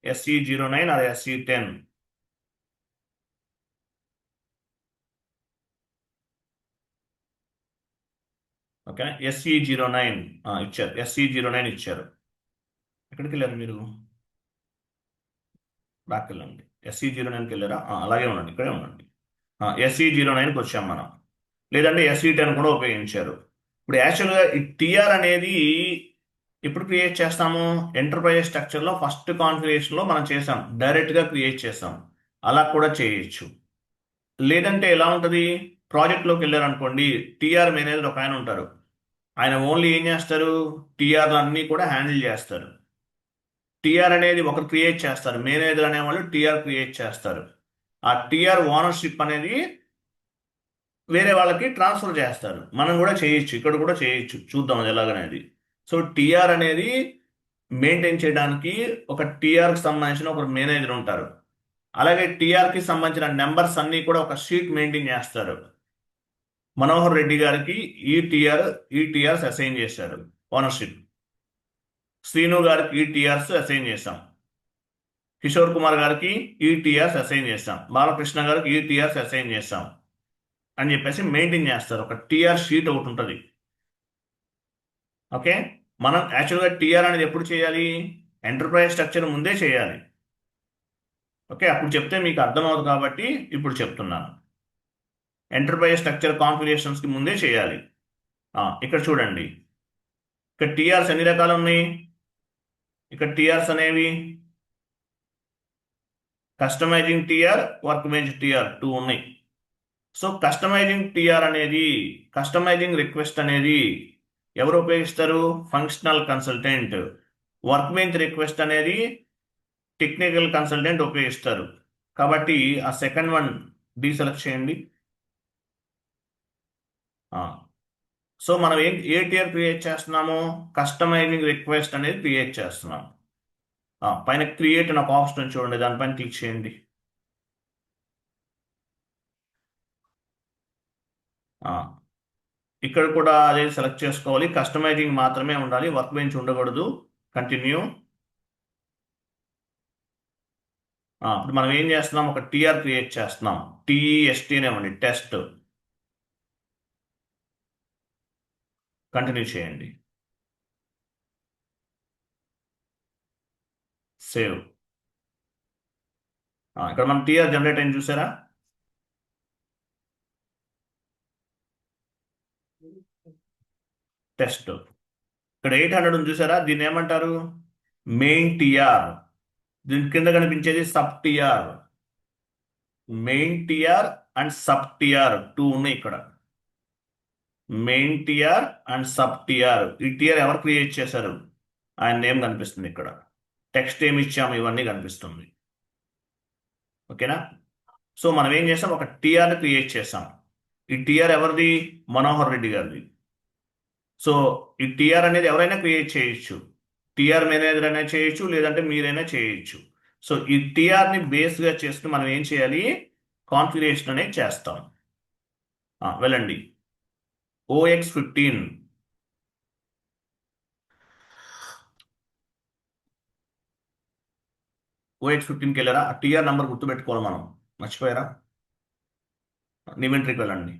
SE09 అది SE10. ఓకే, SE09 ఇచ్చారు, SE09 ఇచ్చారు. ఎక్కడికి వెళ్ళారు మీరు? బ్యాక్ వెళ్ళండి. SE09కి వెళ్ళారా? అలాగే ఉండండి, ఇక్కడే ఉండండి. SE09కి వచ్చాం మనం. లేదంటే SE10 కూడా ఉపయోగించారు. ఇప్పుడు యాక్చువల్గా ఈ టిఆర్ అనేది ఎప్పుడు క్రియేట్ చేస్తాము? ఎంటర్ప్రైజ్ స్ట్రక్చర్లో ఫస్ట్ కాన్ఫిగరేషన్లో మనం చేసాం, డైరెక్ట్గా క్రియేట్ చేసాం. అలా కూడా చేయొచ్చు. లేదంటే ఎలా ఉంటుంది? ప్రాజెక్ట్లోకి వెళ్ళారనుకోండి, టిఆర్ మేనేజర్ ఒక ఆయన ఉంటారు, ఆయన ఓన్లీ ఏం చేస్తారు? టిఆర్ అన్నీ కూడా హ్యాండిల్ చేస్తారు. టిఆర్ అనేది ఒకరు క్రియేట్ చేస్తారు, మేనేజర్ అనేవాళ్ళు టిఆర్ క్రియేట్ చేస్తారు. ఆ టిఆర్ ఓనర్షిప్ అనేది వేరే వాళ్ళకి ట్రాన్స్ఫర్ చేస్తారు. మనం కూడా చేయొచ్చు, ఇక్కడ కూడా చేయొచ్చు, చూద్దాం అది ఎలాగనేది. సో టిఆర్ అనేది మెయింటైన్ చేయడానికి ఒక టిఆర్కి సంబంధించిన ఒక మేనేజర్ ఉంటారు. అలాగే టిఆర్కి సంబంధించిన నెంబర్స్ అన్నీ కూడా ఒక షీట్ మెయింటైన్ చేస్తారు. మనోహర్ రెడ్డి గారికి ఈ టిఆర్స్ అసైన్ చేశారు ఓనర్షిప్. శ్రీను గారికి ఈ టిఆర్స్ అసైన్ చేశాం. కిషోర్ కుమార్ గారికి ఈ టిఆర్స్ అసైన్ చేశాం. బాలకృష్ణ గారికి ఈ టిఆర్స్ అసైన్ చేశాం అని చెప్పేసి మెయింటైన్ చేస్తారు. ఒక టిఆర్ షీట్ ఒకటి ఉంటుంది. ఓకే, మనం యాక్చువల్గా టిఆర్ అనేది ఎప్పుడు చేయాలి? ఎంటర్ప్రైజ్ స్ట్రక్చర్ ముందే చేయాలి. ఓకే, అప్పుడు చెప్తే మీకు అర్థమవుతుంది కాబట్టి ఇప్పుడు చెప్తున్నాను. ఎంటర్ప్రైజ్ స్ట్రక్చర్ కాన్ఫిగరేషన్స్కి ముందే చేయాలి. ఇక్కడ చూడండి, ఇక్కడ టిఆర్స్ ఎన్ని రకాలు ఉన్నాయి? ఇక్కడ టిఆర్స్ అనేవి customizing TR, workbench TR 2 ఉన్నాయి. సో కస్టమైజింగ్ టిఆర్ అనేది, కస్టమైజింగ్ రిక్వెస్ట్ అనేది ఎవరు ఉపయోగిస్తారు? Functional consultant. Workbench request అనేది టెక్నికల్ కన్సల్టెంట్ ఉపయోగిస్తారు. కాబట్టి ఆ సెకండ్ వన్ డీసెలెక్ట్ చేయండి. సో మనం ఏ టిఆర్ క్రియేట్ చేస్తున్నాము? కస్టమైజింగ్ రిక్వెస్ట్ అనేది క్రియేట్ చేస్తున్నాం. పైన క్రియేట్ అని ఒక ఆప్షన్ చూడండి, దానిపైన క్లిక్ చేయండి. ఇక్కడ కూడా అదే సెలెక్ట్ చేసుకోవాలి, కస్టమైజింగ్ మాత్రమే ఉండాలి, వర్క్ బెంచ్ ఉండకూడదు. కంటిన్యూ. ఇప్పుడు మనం ఏం చేస్తున్నాం? ఒక టిఆర్ క్రియేట్ చేస్తున్నాం, TEST అనేవ్వండి, టెస్ట్. కంటిన్యూ చేయండి, సేవ్. ఇక్కడ మనం టిఆర్ జనరేట్ అయింది చూసారా? టెస్ట్. ఇక్కడ 800 ఉంది చూసారా? దీన్ని ఏమంటారు? Main TR. దీని కింద కనిపించేది sub TR. Main TR and sub TR 2 ఉన్నాయి ఇక్కడ. Main TR and sub TR. ఈ టిఆర్ ఎవరు క్రియేట్ చేశారు? ఆయన నేమ్ కనిపిస్తుంది ఇక్కడ, టెక్స్ట్ ఏమి ఇచ్చాము ఇవన్నీ కనిపిస్తుంది. ఓకేనా? సో మనం ఏం చేసాం? ఒక టిఆర్ క్రియేట్ చేసాం. ఈ టిఆర్ ఎవరిది? మనోహర్ రెడ్డి గారిది. సో ఈ టిఆర్ అనేది ఎవరైనా క్రియేట్ చేయొచ్చు, టిఆర్ మేనేజర్ అయినా చేయొచ్చు, లేదంటే మీరైనా చేయొచ్చు. సో ఈ టిఆర్ని బేస్గా చేసుకుని మనం ఏం చేయాలి? కాన్ఫిగరేషన్ అనేది చేస్తాం. వెళ్ళండి, OX15 OX15కి వెళ్ళారా? ఆ టీఆర్ నంబర్ గుర్తుపెట్టుకోవాలి మనం. మర్చిపోయారా? నివెంట్రీకి వెళ్ళండి.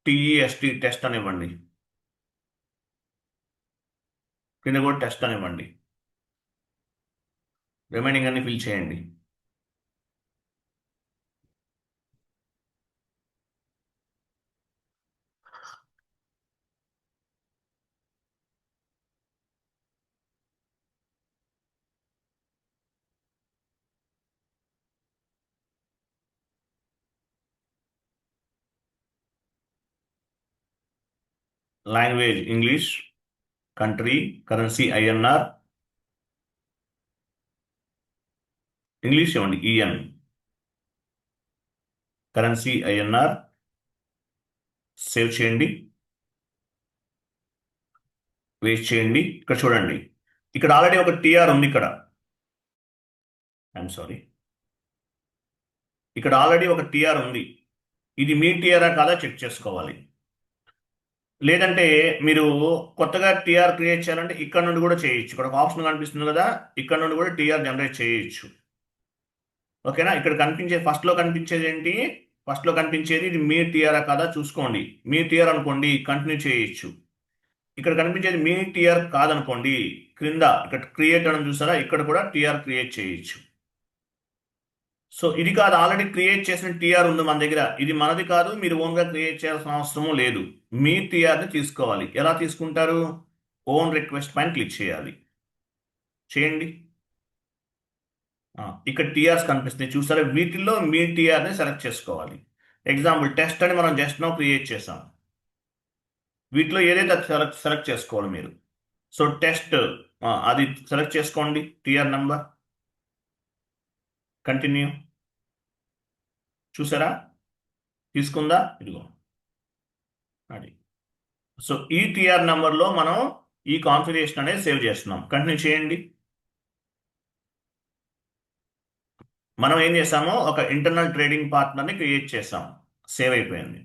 TEST టెస్ట్ అని ఇవ్వండి. కింద కూడా టెస్ట్ అని ఇవ్వండి. రిమైనింగ్ అన్ని ఫిల్ చేయండి. Language English, country, currency INR, English ఇవ్వండి EN, కరెన్సీ INR, సేవ్ చేయండి, వేస్ట్ చేయండి. ఇక్కడ చూడండి, ఇక్కడ ఆల్రెడీ ఒక టిఆర్ ఉంది. ఐఎమ్ సారీ, ఇక్కడ ఆల్రెడీ ఒక టిఆర్ ఉంది. ఇది మీ టిఆరా కాదా చెక్ చేసుకోవాలి. లేదంటే మీరు కొత్తగా టిఆర్ క్రియేట్ చేయాలంటే ఇక్కడ నుండి కూడా చేయొచ్చు. ఇక్కడ ఒక ఆప్షన్ కనిపిస్తుంది కదా, ఇక్కడ నుండి కూడా టిఆర్ జనరేట్ చేయొచ్చు. ఓకేనా? ఇక్కడ ఫస్ట్లో కనిపించేది ఏంటి? ఫస్ట్లో కనిపించేది ఇది మీ టిఆరా కాదా చూసుకోండి. మీ టిఆర్ అనుకోండి, కంటిన్యూ చేయొచ్చు. ఇక్కడ కనిపించేది మీ టిఆర్ కాదనుకోండి, క్రింద ఇక్కడ క్రియేట్ అని చూసారా, ఇక్కడ కూడా టిఆర్ క్రియేట్ చేయొచ్చు. సో ఇది కాదు, ఆల్రెడీ క్రియేట్ చేసిన టిఆర్ ఉంది మన దగ్గర, ఇది మనది కాదు, మీరు ఓన్గా క్రియేట్ చేయాల్సిన అవసరము లేదు. మీ టిఆర్ని తీసుకోవాలి. ఎలా తీసుకుంటారు? ఓన్ రిక్వెస్ట్ పైన క్లిక్ చేయాలి. చేయండి. ఇక్కడ టిఆర్స్ కనిపిస్తున్నాయి చూసారా, వీటిల్లో మీ టిఆర్ని సెలెక్ట్ చేసుకోవాలి. ఎగ్జాంపుల్ టెస్ట్ అని మనం జస్ట్ నో క్రియేట్ చేసాం. వీటిలో ఏదైతే సెలెక్ట్ చేసుకోవాలి మీరు. సో టెస్ట్ అది సెలెక్ట్ చేసుకోండి, టిఆర్ నంబర్, కంటిన్యూ. చూసారా తీసుకుందా? ఇదిగో అది. సో ఈ టిఆర్ నంబర్లో మనం ఈ కాన్ఫిగరేషన్ అనేది సేవ్ చేస్తున్నాం. కంటిన్యూ చేయండి. మనం ఏం చేసామో ఒక ఇంటర్నల్ ట్రేడింగ్ పార్ట్నర్ని క్రియేట్ చేసాం, సేవ్ అయిపోయింది.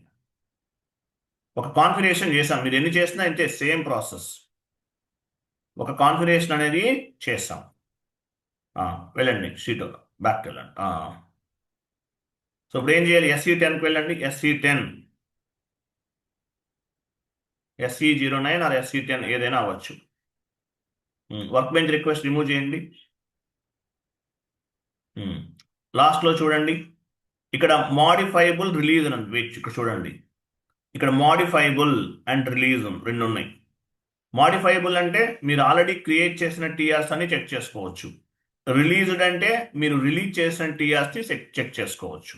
ఒక కాన్ఫిగరేషన్ చేసాం, మీరు ఎన్ని చేసినా అంతే, సేమ్ ప్రాసెస్. ఒక కాన్ఫిగరేషన్ అనేది చేస్తాం. వెళ్ళండి, షీట్ బ్యాక్ వెళ్ళండి. సో ఇప్పుడు ఏం చేయాలి? SE10కి వెళ్ళండి. SE10, SE09 ఆర్ SE10 ఏదైనా అవ్వచ్చు. వర్క్ బెంచ్ రిక్వెస్ట్ రిమూవ్ చేయండి. లాస్ట్లో చూడండి, ఇక్కడ మాడిఫైబుల్ రిలీజ్ అని ఉంది. ఇక్కడ చూడండి, ఇక్కడ మాడిఫైబుల్ అండ్ రిలీజ్ రెండు ఉన్నాయి. మాడిఫైబుల్ అంటే మీరు ఆల్రెడీ క్రియేట్ చేసిన టిఆర్స్ అని చెక్ చేసుకోవచ్చు. రిలీజ్డ్ అంటే మీరు రిలీజ్ చేసిన టిఆర్స్ని చెక్ చేసుకోవచ్చు.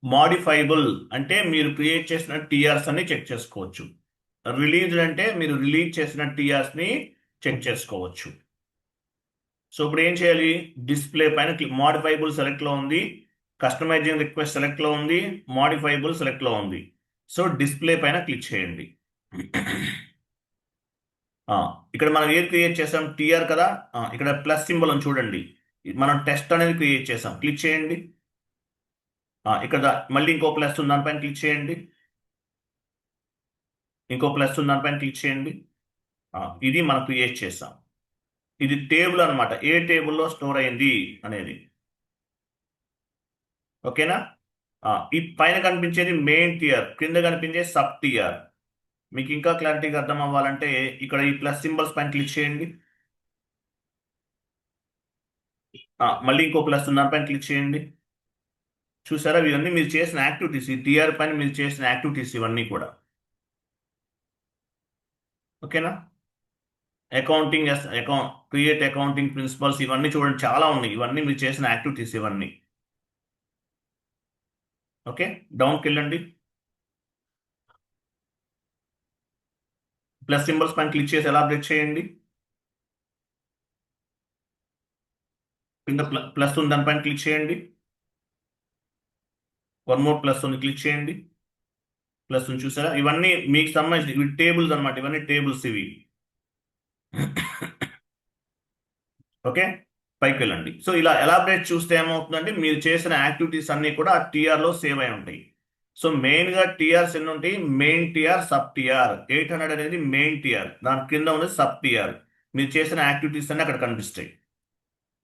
మాడిఫైబుల్ అంటే మీరు క్రియేట్ చేసిన టిఆర్స్ అని చెక్ చేసుకోవచ్చు. రిలీజ్డ్ అంటే మీరు రిలీజ్ చేసిన టిఆర్స్ని చెక్ చేసుకోవచ్చు. సో ఇప్పుడు ఏం చేయాలి? డిస్ప్లే పైన మాడిఫైబుల్ సెలెక్ట్లో ఉంది, కస్టమైజింగ్ రిక్వెస్ట్ సెలెక్ట్లో ఉంది, మాడిఫైబుల్ సెలెక్ట్లో ఉంది. సో డిస్ప్లే పైన క్లిక్ చేయండి. ఇక్కడ మనం ఏది క్రియేట్ చేసాం? టిఆర్ కదా. ఇక్కడ ప్లస్ సింబల్ అని చూడండి, మనం టెస్ట్ అనేది క్రియేట్ చేసాం. క్లిక్ చేయండి. ఇక్కడ మళ్ళీ ఇంకో ప్లస్ ఉంది, దానిపైన క్లిక్ చేయండి. ఇంకో ప్లస్ ఉంది, దానిపైన క్లిక్ చేయండి. ఇది మనం క్రియేట్ చేసాం. ఇది టేబుల్ అనమాట, ఏ టేబుల్లో స్టోర్ అయింది అనేది. ఓకేనా? ఈ పైన కనిపించేది మెయిన్ టిఆర్, కింద కనిపించే సబ్ టిఆర్. మీకు ఇంకా క్లారిటీగా అర్థం అవ్వాలంటే ఇక్కడ ఈ ప్లస్ సింబల్స్ పైన క్లిక్ చేయండి. మళ్ళీ ఇంకో ప్లస్ ఉంది, దానిపైన క్లిక్ చేయండి. చూసారా, ఇవన్నీ మీరు చేసిన యాక్టివిటీస్, ఈ టిఆర్ పైన మీరు చేసిన యాక్టివిటీస్ ఇవన్నీ కూడా. ఓకేనా? అకౌంటింగ్, క్రియేట్ అకౌంటింగ్ ప్రిన్సిపల్స్, ఇవన్నీ చూడండి చాలా ఉన్నాయి. ఇవన్నీ మీరు చేసిన యాక్టివిటీస్ ఇవన్నీ. ఓకే, డౌన్కి వెళ్ళండి. ప్లస్ సింబల్స్ పైన క్లిక్ చేసి ఎలాబరేట్ చేయండి. కింద ప్లస్ ఉంది, దానిపైన క్లిక్ చేయండి. వన్ మోర్ ప్లస్ ఉంది, క్లిక్ చేయండి. ప్లస్ ఉంది చూసారా, ఇవన్నీ మీకు సంబంధించి ఇవి టేబుల్స్ అనమాట. ఇవన్నీ టేబుల్స్ ఇవి. ఓకే, పైకి వెళ్ళండి. సో ఇలా ఎలాబరేట్ చూస్తే ఏమవుతుందంటే మీరు చేసిన యాక్టివిటీస్ అన్ని కూడా ఆ టీఆర్ లో సేవ్ అయి ఉంటాయి. సో మెయిన్ గా టీఆర్స్ ఎన్ని ఉంటాయి? Main TR, sub TR. 800 అనేది మెయిన్ టీఆర్, దాని కింద ఉన్నది సబ్ టీఆర్. మీరు చేసిన యాక్టివిటీస్ అన్ని అక్కడ కనిపిస్తాయి.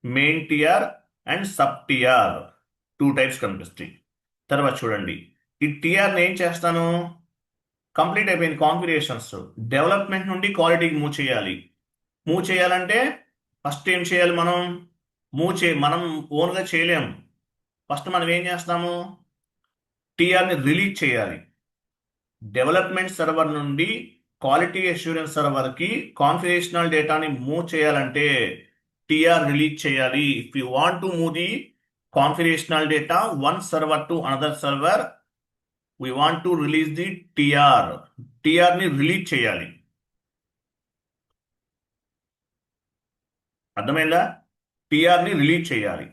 Main TR and sub TR 2 types కనిపిస్తాయి. తర్వాత చూడండి, ఈ టీఆర్ని ఏం చేస్తాను? కంప్లీట్ అయిపోయింది కాన్ఫిగరేషన్స్. డెవలప్మెంట్ నుండి క్వాలిటీకి మూవ్ చేయాలి. మూవ్ చేయాలంటే ఫస్ట్ ఏం చేయాలి? మనం ఓన్గా చేయలేము. ఫస్ట్ మనం ఏం చేస్తాము? టీఆర్ని రిలీజ్ చేయాలి. డెవలప్మెంట్ సర్వర్ నుండి క్వాలిటీ అష్యూరెన్స్ సర్వర్కి కాన్ఫిగరేషనల్ డేటాని మూవ్ చేయాలంటే టీఆర్ రిలీజ్ చేయాలి. If you want to move the configurational data one server to another server, we want to release the TR ని రిలీజ్ చేయాలి. అర్థమైందా? TR ని రిలీజ్ చేయాలి.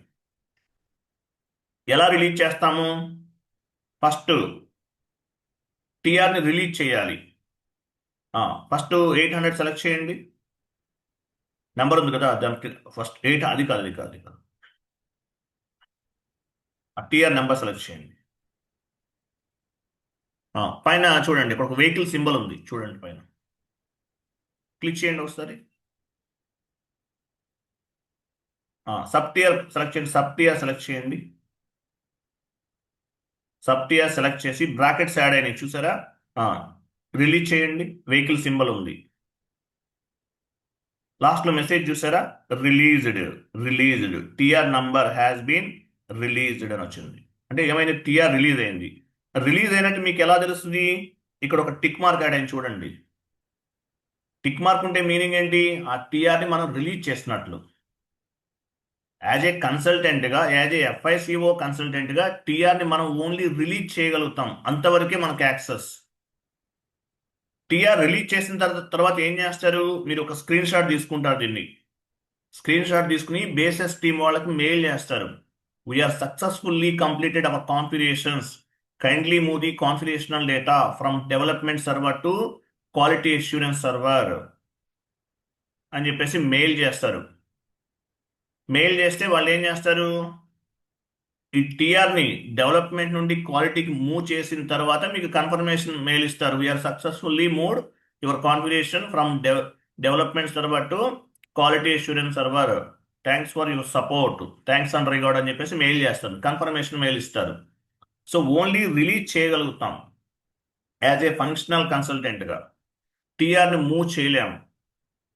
ఎలా రిలీజ్ చేస్తాము? ఫస్ట్ TR ని రిలీజ్ చేయాలి. ఫస్ట్ 800 సెలెక్ట్ చేయండి. నెంబర్ ఉంది కదా దానికి ఫస్ట్ 8, అది కాదు. TR నెంబర్ సెలెక్ట్ చేయండి. పైన చూడండి, ఇక్కడ ఒక వెహికల్ సింబల్ ఉంది చూడండి, పైన క్లిక్ చేయండి ఒకసారి. సబ్ టియర్ సెలెక్ట్ చేయండి. సబ్ టియర్ సెలెక్ట్ చేయండి. సబ్ టియర్ సెలెక్ట్ చేసి బ్రాకెట్స్ యాడ్ అయినాయి చూసారా? రిలీజ్ చేయండి. వెహికల్ సింబల్ ఉంది. లాస్ట్ లో మెసేజ్ చూసారా? Released TR number has been released అని వచ్చింది. అంటే ఏమైంది? టిఆర్ రిలీజ్ అయింది. రిలీజ్ అయినట్టు మీకు ఎలా తెలుస్తుంది? ఇక్కడ ఒక టిక్ మార్క్ యాడ్ అయింది చూడండి. టిక్ మార్క్ ఉంటే మీనింగ్ ఏంటి? ఆ టిఆర్ని మనం రిలీజ్ చేసినట్లు. యాజ్ ఏ కన్సల్టెంట్గా, యాజ్ ఏ ఎఫ్ఐసిఓ కన్సల్టెంట్గా టిఆర్ని మనం ఓన్లీ రిలీజ్ చేయగలుగుతాం, అంతవరకే మనకు యాక్సెస్. టిఆర్ రిలీజ్ చేసిన తర్వాత ఏం చేస్తారు? మీరు ఒక స్క్రీన్ షాట్ తీసుకుంటారు. దీన్ని స్క్రీన్ షాట్ తీసుకుని బేసెస్ టీమ్ వాళ్ళకి మెయిల్ చేస్తారు. We are successfully completed our configurations, kindly move the configurational data from development server to quality assurance server అని చెప్పేసి మెయిల్ చేస్తారు. మెయిల్ చేస్తే వాళ్ళు ఏం చేస్తారు? ఈ టిఆర్ని డెవలప్మెంట్ నుండి క్వాలిటీకి మూవ్ చేసిన తర్వాత మీకు కన్ఫర్మేషన్ మెయిల్ ఇస్తారు. We're successfully moved your configuration from development server to quality assurance server, thanks for your support, thanks and regard అని చెప్పేసి మెయిల్ చేస్తారు. కన్ఫర్మేషన్ మెయిల్ ఇస్తారు. సో ఓన్లీ రిలీజ్ చేయగలుగుతాం యాజ్ ఏ ఫంక్షనల్ కన్సల్టెంట్గా. టిఆర్ని మూవ్ చేయలేము.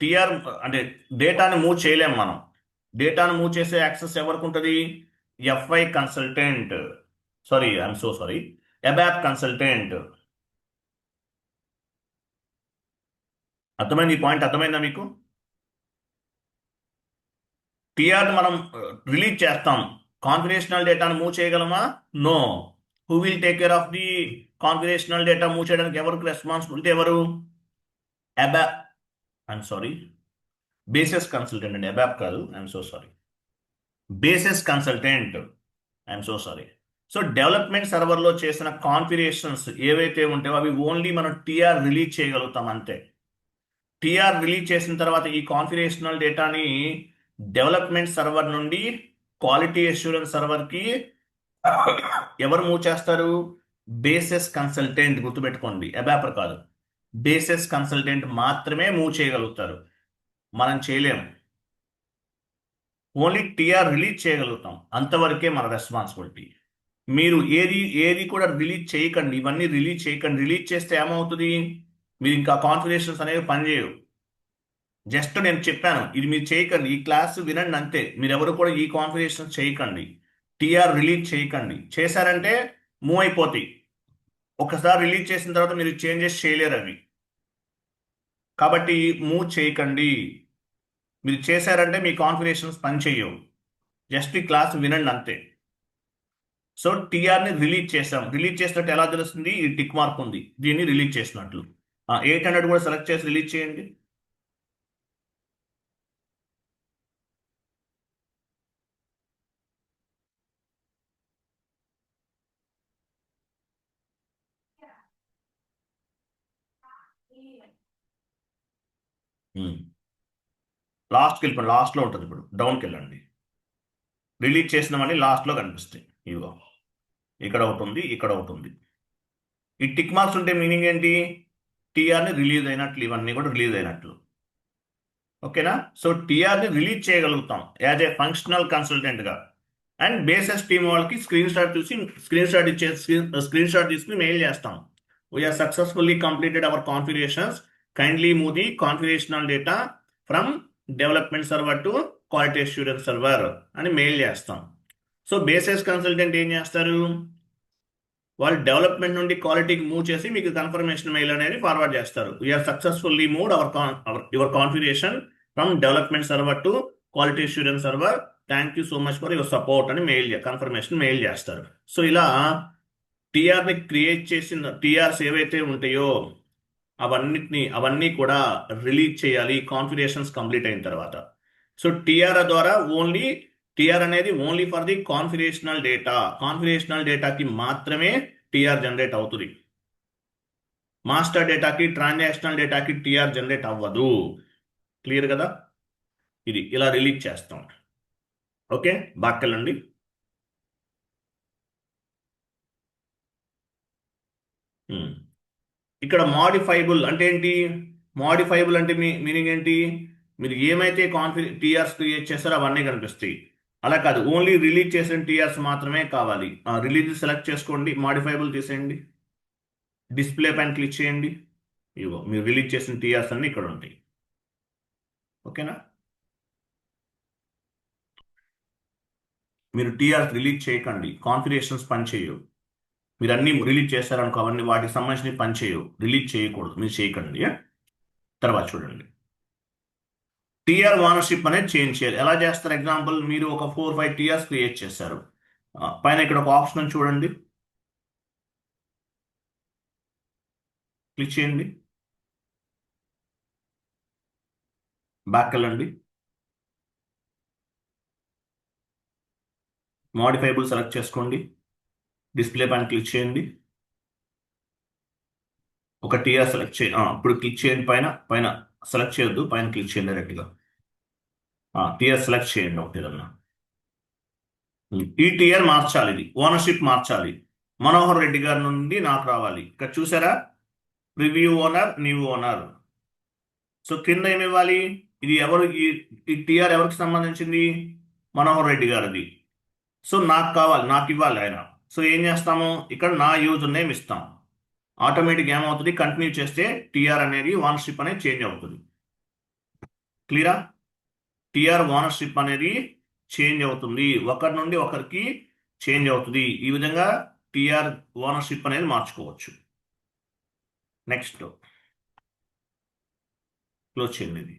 TR అంటే డేటాని మూవ్ చేయలేము మనం. డేటాను మూవ్ చేసే యాక్సెస్ ఎవరికి ఉంటుంది? FI consultant, I'm so sorry, ABAP consultant. అర్థమైంది? ఈ పాయింట్ అర్థమైందా మీకు? టిఆర్ మనం రిలీజ్ చేస్తాం, కాన్ఫిగరేషనల్ డేటాను మూవ్ చేయగలమా? No. Who will take care of the configurational data move చేయడానికి ఎవరికి రెస్పాన్సిబిలిటీ? ఎవరు? ABAP, I'm sorry, basis consultant అండి, అబాప్ కాదు. I'm so sorry, basis consultant, I'm so sorry. So development సర్వర్లో చేసిన కాన్ఫిగరేషన్స్ ఏవైతే ఉంటాయో అవి ఓన్లీ మనం టిఆర్ రిలీజ్ చేయగలుగుతాం అంతే. టిఆర్ రిలీజ్ చేసిన తర్వాత ఈ కాన్ఫిగరేషనల్ డేటాని డెవలప్మెంట్ సర్వర్ నుండి క్వాలిటీ అష్యూరెన్స్ సర్వర్కి ఎవరు మూవ్ చేస్తారు? Basis consultant. గుర్తుపెట్టుకోండి, అబాపర్ కాదు. బేసిస్ కన్సల్టెంట్ మాత్రమే మూవ్ చేయగలుగుతారు, మనం చేయలేము. ఓన్లీ టిఆర్ రిలీజ్ చేయగలుగుతాం, అంతవరకే మన రెస్పాన్సిబిలిటీ. మీరు ఏది కూడా రిలీజ్ చేయకండి. ఇవన్నీ రిలీజ్ చేయకండి. రిలీజ్ చేస్తే ఏమవుతుంది? మీరు ఇంకా కాన్ఫిగరేషన్స్ అనేవి పనిచేయవు. జస్ట్ నేను చెప్పాను, ఇది మీరు చేయకండి, ఈ క్లాస్ వినండి అంతే. మీరు ఎవరు కూడా ఈ కాన్ఫిగరేషన్స్ చేయకండి, టిఆర్ రిలీజ్ చేయకండి. చేశారంటే మూవ్ అయిపోతాయి. ఒకసారి రిలీజ్ చేసిన తర్వాత మీరు చేంజెస్ చేయలేరు అవి. కాబట్టి మూవ్ చేయకండి. మీరు చేశారంటే మీ కాన్ఫిగరేషన్స్ పనిచేయవు. జస్ట్ ఈ క్లాస్ వినండి అంతే. సో టిఆర్ని రిలీజ్ చేసాం. రిలీజ్ చేసినట్టు ఎలా తెలుస్తుంది? ఈ టిక్ మార్క్ ఉంది, దీన్ని రిలీజ్ చేసినట్లు. 800 కూడా సెలెక్ట్ చేసి రిలీజ్ చేయండి. లాస్ట్కి వెళ్ళిపోండి, లాస్ట్లో ఉంటుంది. ఇప్పుడు డౌన్కి వెళ్ళండి. రిలీజ్ చేసినవన్నీ లాస్ట్లో కనిపిస్తాయి. ఇదిగో ఇక్కడ ఒకటి ఉంది, ఇక్కడ ఒకటి ఉంది. ఈ టిక్ మార్క్స్ ఉంటే మీనింగ్ ఏంటి? టీఆర్ని రిలీజ్ అయినట్లు, ఇవన్నీ కూడా రిలీజ్ అయినట్లు. ఓకేనా? సో టీఆర్ని రిలీజ్ చేయగలుగుతాం యాజ్ ఏ ఫంక్షనల్ కన్సల్టెంట్గా. అండ్ బేసెస్ టీమ్ వాళ్ళకి స్క్రీన్ షాట్ తీసుకుని మెయిల్ చేస్తాం. We are successfully completed our configurations, kindly move the configurational data from development server to quality assurance server అని మెయిల్ చేస్తాం. సో బేసెస్ కన్సల్టెంట్ ఏం చేస్తారు? వాళ్ళు డెవలప్మెంట్ నుండి క్వాలిటీకి మూవ్ చేసి మీకు కన్ఫర్మేషన్ మెయిల్ అనేది ఫార్వర్డ్ చేస్తారు. We are successfully moved your configuration from development server to quality assurance server, thank you so much for your support అని కన్ఫర్మేషన్ మెయిల్ చేస్తారు. సో ఇలా టీఆర్ని క్రియేట్ చేసిన టీఆర్స్ ఏవైతే ఉంటాయో అవన్నీ కూడా రిలీజ్ చేయాలి కాన్ఫిగరేషన్స్ కంప్లీట్ అయిన తర్వాత. సో టీఆర్ అనేది ఓన్లీ ఫర్ ది కాన్ఫిగరేషనల్ డేటాకి మాత్రమే టీఆర్ జనరేట్ అవుతుంది. మాస్టర్ డేటాకి, ట్రాన్సాక్షనల్ డేటాకి టీఆర్ జనరేట్ అవ్వదు. క్లియర్ కదా? ఇది ఇలా రిలీజ్ చేస్తాం. ఓకే, బాక్కెళ్ళండి. ఇక్కడ మాడిఫైబుల్ అంటే ఏంటి? మాడిఫైబుల్ అంటే మీనింగ్ ఏంటి? మీరు ఏమైతే టీఆర్స్ క్రియేట్ చేస్తారో అవన్నీ కనిపిస్తాయి. అలా కాదు, ఓన్లీ రిలీజ్ చేసిన టీఆర్స్ మాత్రమే కావాలి. రిలీజ్ సెలెక్ట్ చేసుకోండి, మాడిఫైబుల్ తీసేయండి, డిస్ప్లే పైన క్లిక్ చేయండి. ఇగో మీరు రిలీజ్ చేసిన టీఆర్స్ అన్ని ఇక్కడ ఉంటాయి. ఓకేనా? మీరు టీఆర్స్ రిలీజ్ చేయకండి, కాన్ఫిగరేషన్స్ పని చేయవు. మీరు అన్ని రిలీజ్ చేస్తారనుకో, అవన్నీ వాటికి సంబంధించిన పని చేయవు, రిలీజ్ చేయకూడదు, మీరు చేయకండి. తర్వాత చూడండి, టీఆర్ ఓనర్షిప్ అనేది చేంజ్ చేయాలి. ఎలా చేస్తారు? ఎగ్జాంపుల్, మీరు ఒక 4-5 టీఆర్స్ క్రియేట్ చేశారు. పైన ఇక్కడ ఒక ఆప్షన్ చూడండి, క్లిక్ చేయండి, బ్యాక్ వెళ్ళండి, మాడిఫైబుల్ సెలెక్ట్ చేసుకోండి, డిస్ప్లే పైన క్లిక్ చేయండి, ఒక టీఆర్ సెలెక్ట్ చేయండి. ఇప్పుడు క్లిక్ చేయండి, పైన సెలెక్ట్ చేయొద్దు, పైన క్లిక్ చేయండి డైరెక్ట్గా. టీఆర్ సెలెక్ట్ చేయండి ఒకటి ఏదన్నా. ఈ టీఆర్ మార్చాలి, ఇది ఓనర్షిప్ మార్చాలి. మనోహర్ రెడ్డి గారి నుండి నాకు రావాలి. ఇక్కడ చూసారా, preview owner, new owner. So కింద ఏమి ఇవ్వాలి? ఇది ఎవరు? ఈ టీఆర్ ఎవరికి సంబంధించింది? మనోహర్ రెడ్డి గారిది. సో నాకు కావాలి, నాకు ఇవ్వాలి ఆయన. సో ఏం చేస్తాము? ఇక్కడ నా యూజర్ నేమ్ ఇస్తాం. ఆటోమేటిక్ ఏమవుతుంది? కంటిన్యూ చేస్తే టీఆర్ అనేది ఓనర్షిప్ అనేది చేంజ్ అవుతుంది. క్లియరా? టీఆర్ ఓనర్షిప్ అనేది చేంజ్ అవుతుంది, ఒకరి నుండి ఒకరికి చేంజ్ అవుతుంది. ఈ విధంగా టీఆర్ ఓనర్షిప్ అనేది మార్చుకోవచ్చు. నెక్స్ట్ క్లోజ్ చేయండి ఇది.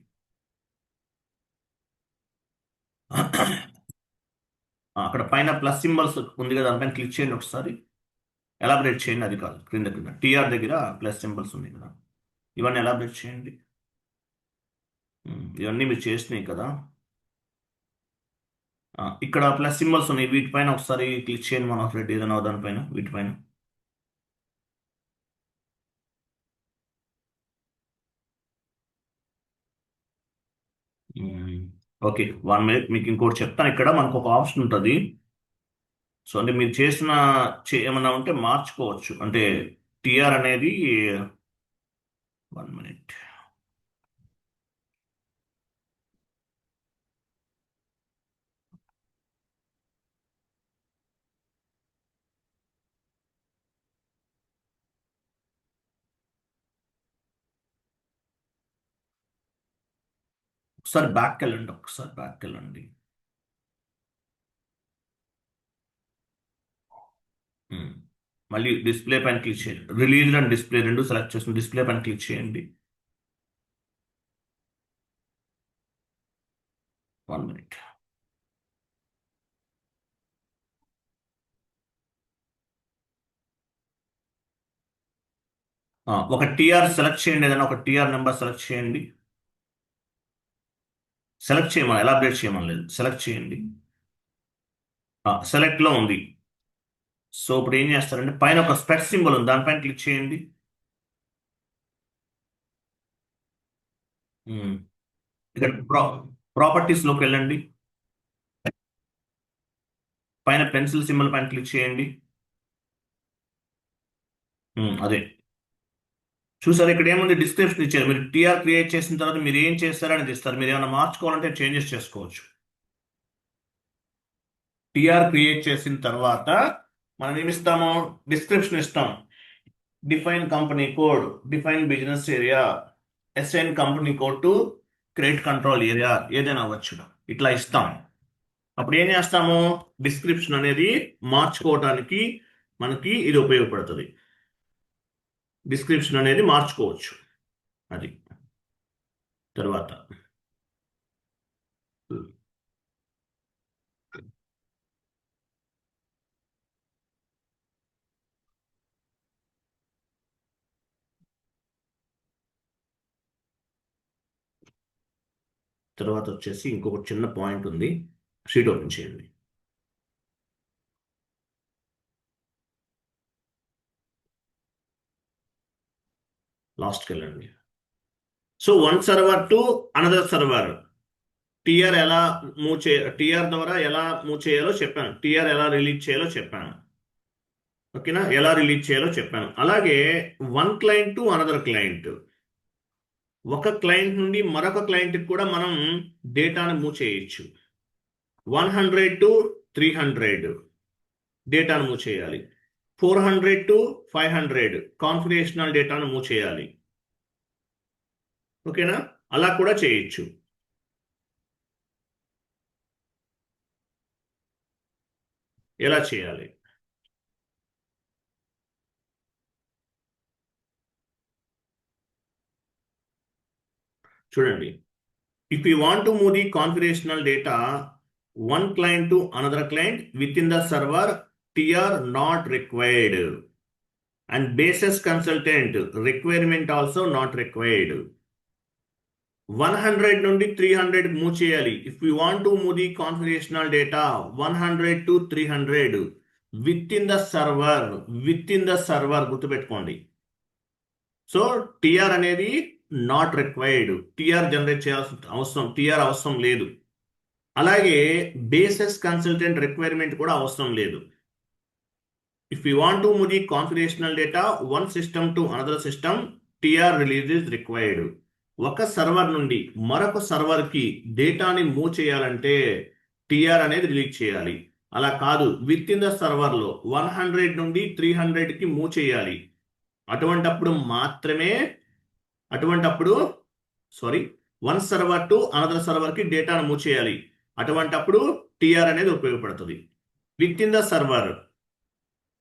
అక్కడ పైన ప్లస్ సింబల్స్ ఉంది కదా, దానిపైన క్లిక్ చేయండి ఒకసారి, ఎలాబరేట్ చేయండి. అది కాదు, క్రింద టీఆర్ దగ్గర ప్లస్ సింబల్స్ ఉంది కదా, ఇవన్నీ ఎలాబరేట్ చేయండి. ఇవన్నీ మీరు చేసినాయి కదా. ఇక్కడ ప్లస్ సింబల్స్ ఉన్నాయి, వీటిపైన ఒకసారి క్లిక్ చేయండి. మనోహర్ రెడ్డి ఏదైనా దానిపైన, వీటిపైన. ఓకే, 1 మినిట్, మీకు ఇంకోటి చెప్తాను. ఇక్కడ మనకు ఒక ఆప్షన్ ఉంటుంది. సో అంటే మీరు చేసిన ఏమన్నా ఉంటే మార్చుకోవచ్చు. అంటే టీఆర్ అనేది 1 మినిట్, ఒకసారి బ్యాక్ వెళ్ళండి. మళ్ళీ డిస్ప్లే పైన క్లిక్ చేయండి. రిలీజ్ అండ్ డిస్ప్లే రెండు సెలెక్ట్ చేసిన డిస్ప్లే పైన క్లిక్ చేయండి. 1 మినిట్. ఒక టీఆర్ సెలెక్ట్ చేయండి, ఏదైనా ఒక టీఆర్ నెంబర్ సెలెక్ట్ చేయండి. సెలెక్ట్ చేయమని, ఎలాబరేట్ చేయమని లేదు, సెలెక్ట్ చేయండి. సెలెక్ట్లో ఉంది. సో ఇప్పుడు ఏం చేస్తారంటే పైన ఒక స్పెట్ సింబల్ ఉంది, దానిపైన క్లిక్ చేయండి. ఇక్కడ ప్రాపర్టీస్లోకి వెళ్ళండి. పైన పెన్సిల్ సింబల్ పైన క్లిక్ చేయండి. అదే చూసారు, ఇక్కడ ఏముంది, డిస్క్రిప్షన్ ఇచ్చారు. మీరు టీఆర్ క్రియేట్ చేసిన తర్వాత మీరు ఏం చేస్తారని ఇస్తారు. మీరు ఏమైనా మార్చుకోవాలంటే చేంజెస్ చేసుకోవచ్చు. టీఆర్ క్రియేట్ చేసిన తర్వాత మనం ఏమిస్తాము, డిస్క్రిప్షన్ ఇస్తాం. Define company code, define business area, assign company code to credit control area, ఏదైనా అవ్వచ్చు. ఇట్లా ఇస్తాం. అప్పుడు ఏం చేస్తాము, డిస్క్రిప్షన్ అనేది మార్చుకోవడానికి మనకి ఇది ఉపయోగపడుతుంది. డిస్క్రిప్షన్ అనేది మార్చుకోవచ్చు. అది తర్వాత వచ్చేసి ఇంకొక చిన్న పాయింట్ ఉంది. షీట్ ఓపెన్ చేయండి. లాస్ట్కి వెళ్ళండి. So one server to another server, TR ఎలా టీఆర్ ద్వారా ఎలా మూవ్ చేయాలో చెప్పాను. టీఆర్ ఎలా రిలీజ్ చేయాలో చెప్పాను. ఓకేనా, ఎలా రిలీజ్ చేయాలో చెప్పాను. అలాగే one client to another client, ఒక క్లయింట్ నుండి మరొక క్లయింట్కి కూడా మనం డేటాను మూవ్ చేయొచ్చు. 100 టు 300 డేటాను మూవ్ చేయాలి. 400 టు 500 కాన్ఫిగరేషనల్ డేటాను మూవ్ చేయాలి. ఓకేనా, అలా కూడా చేయొచ్చు. ఎలా చేయాలి చూడండి. If you want to move the configurational data one client to another client within the server, TR not required, and basis consultant requirement also not required. 100 నుండి 300 మూవ్ చేయాలి. If you want to move the configurational data 100 to 300 విత్ in the సర్వర్ గుర్తుపెట్టుకోండి. So TR అనేది not required, TR generate చేయాల్సిన TR అవసరం లేదు. అలాగే బేసిస్ కన్సల్టెంట్ రిక్వైర్మెంట్ కూడా అవసరం లేదు. If you want to move the configurational data one system to another system, TR release is required. ఒక సర్వర్ నుండి మరొక సర్వర్కి డేటాని మూవ్ చేయాలంటే టిఆర్ అనేది రిలీజ్ చేయాలి. అలా కాదు, విత్ ఇన్ ద సర్వర్లో 100 నుండి 300కి మూవ్ చేయాలి. అటువంటప్పుడు వన్ సర్వర్ టు అనదర్ సర్వర్కి డేటాను మూవ్ చేయాలి. అటువంటప్పుడు టిఆర్ అనేది ఉపయోగపడుతుంది. విత్ ఇన్ ద సర్వర్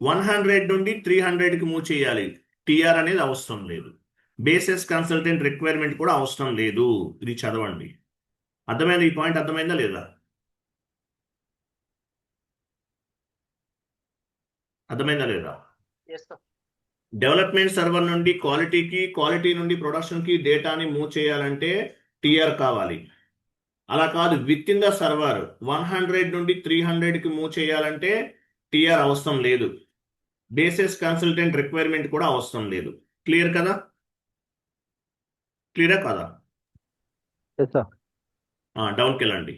100 నుండి 300కి మూవ్ చేయాలి, టిఆర్ అనేది అవసరం లేదు. బేసిస్ కన్సల్టెంట్ రిక్వైర్మెంట్ కూడా అవసరం లేదు. ఇది చదవండి. అర్థమైంది? ఈ పాయింట్ అర్థమైందా లేదా? అర్థమైందా లేదా? డెవలప్మెంట్ సర్వర్ నుండి క్వాలిటీకి, క్వాలిటీ నుండి ప్రొడక్షన్కి డేటాని మూవ్ చేయాలంటే టిఆర్ కావాలి. అలా కాదు, విత్ ఇన్ ద సర్వర్ 100 నుండి 300కి మూవ్ చేయాలంటే టిఆర్ అవసరం లేదు. బేసిస్ కన్సల్టెంట్ రిక్వైర్మెంట్ కూడా అవసరం లేదు. క్లియర్ కదా? క్లియరా కదా? డౌన్కి వెళ్ళండి.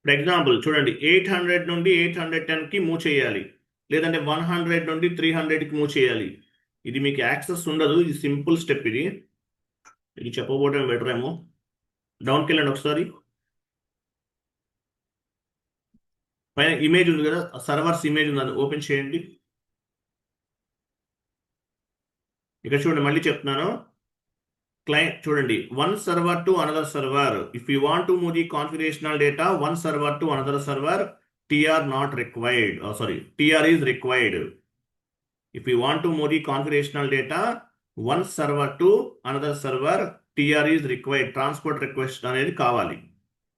ఫర్ ఎగ్జాంపుల్ చూడండి, 800 నుండి 810కి మూవ్ చేయాలి, లేదంటే 100 నుండి 300కి మూవ్ చేయాలి. ఇది మీకు యాక్సెస్ ఉండదు, ఇది సింపుల్ స్టెప్. ఇది చెప్పబోవడం బెటర్ ఏమో. డౌన్కి వెళ్ళండి ఒకసారి. పైన ఇమేజ్ ఉంది కదా, సర్వర్స్ ఇమేజ్ ఉంది, అది ఓపెన్ చేయండి. ఇక్కడ చూడండి, మళ్ళీ చెప్తున్నాను. క్లయింట్ చూడండి, one server to another server. If you want to move the configurational data one server to another server, TR not required. TR is required. If you want to move the configurational data one server to another server, TR is required. Transport request అనేది కావాలి,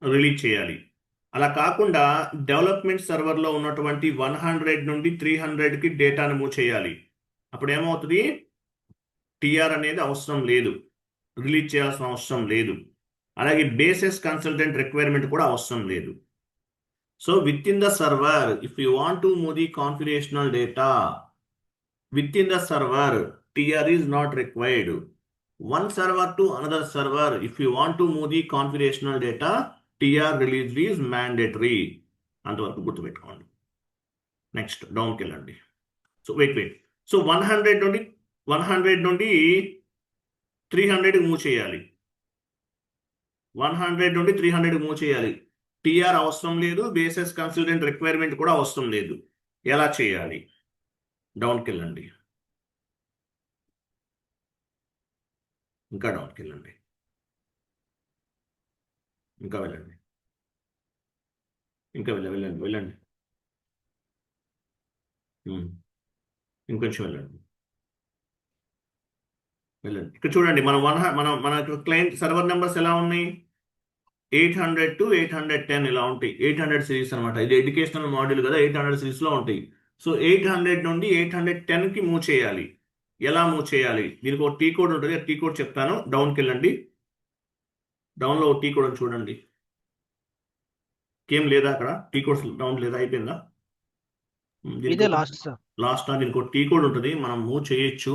release చేయాలి. అలా కాకుండా development సర్వర్లో ఉన్నటువంటి 100 నుండి 300కి డేటాను move చేయాలి. అప్పుడు ఏమవుతుంది, టిఆర్ అనేది అవసరం లేదు, రిలీజ్ చేయాల్సిన అవసరం లేదు. అలాగే బేసిస్ కన్సల్టెంట్ రిక్వైర్మెంట్ కూడా అవసరం లేదు. So with in the server, if you want to move the configurational data with in the server, TR is not required. One server to another server, if you want to move the configurational data TR release is mandatory. అంతవరకు గుర్తుపెట్టుకోండి. Next డౌన్కి వెళ్ళండి. So wait. So 100 నుండి 300కి move చేయాలి. 100 నుండి 300కి move చేయాలి. టిఆర్ అవసరం లేదు, బేసిస్ కన్సిడరెంట్ రిక్వైర్మెంట్ కూడా అవసరం లేదు. ఎలా చేయాలి? డౌన్కి వెళ్ళండి. ఇంకా డౌన్కి వెళ్ళండి. ఇంకా వెళ్ళండి. ఇంకా వెళ్ళండి. ఇంకొంచెం వెళ్ళండి. ఇక్కడ చూడండి, మన క్లయింట్ సర్వర్ నెంబర్స్ ఎలా ఉన్నాయి? 800 to 810 ఇలా ఉంటాయి. 800 సిరీస్ అనమాట. ఇది ఎడ్యుకేషనల్ మాడ్యూల్ కదా, 800 సిరీస్లో ఉంటాయి. సో 800 నుండి 810కి మూవ్ చేయాలి. ఎలా మూవ్ చేయాలి? దీనికి ఒక టీ కోడ్ ఉంటుంది, టీ కోడ్ చెప్తాను. డౌన్కి వెళ్ళండి. డౌన్లో టీ కోడ్ చూడండి. ఏం లేదా అక్కడ? టీ కోడ్ డౌన్ లేదా? అయిపోయిందా?
ఇదే లాస్ట్ సార్.
లాస్ట్ దీనికి ఒక టీ కోడ్ ఉంటుంది, మనం మూవ్ చేయొచ్చు.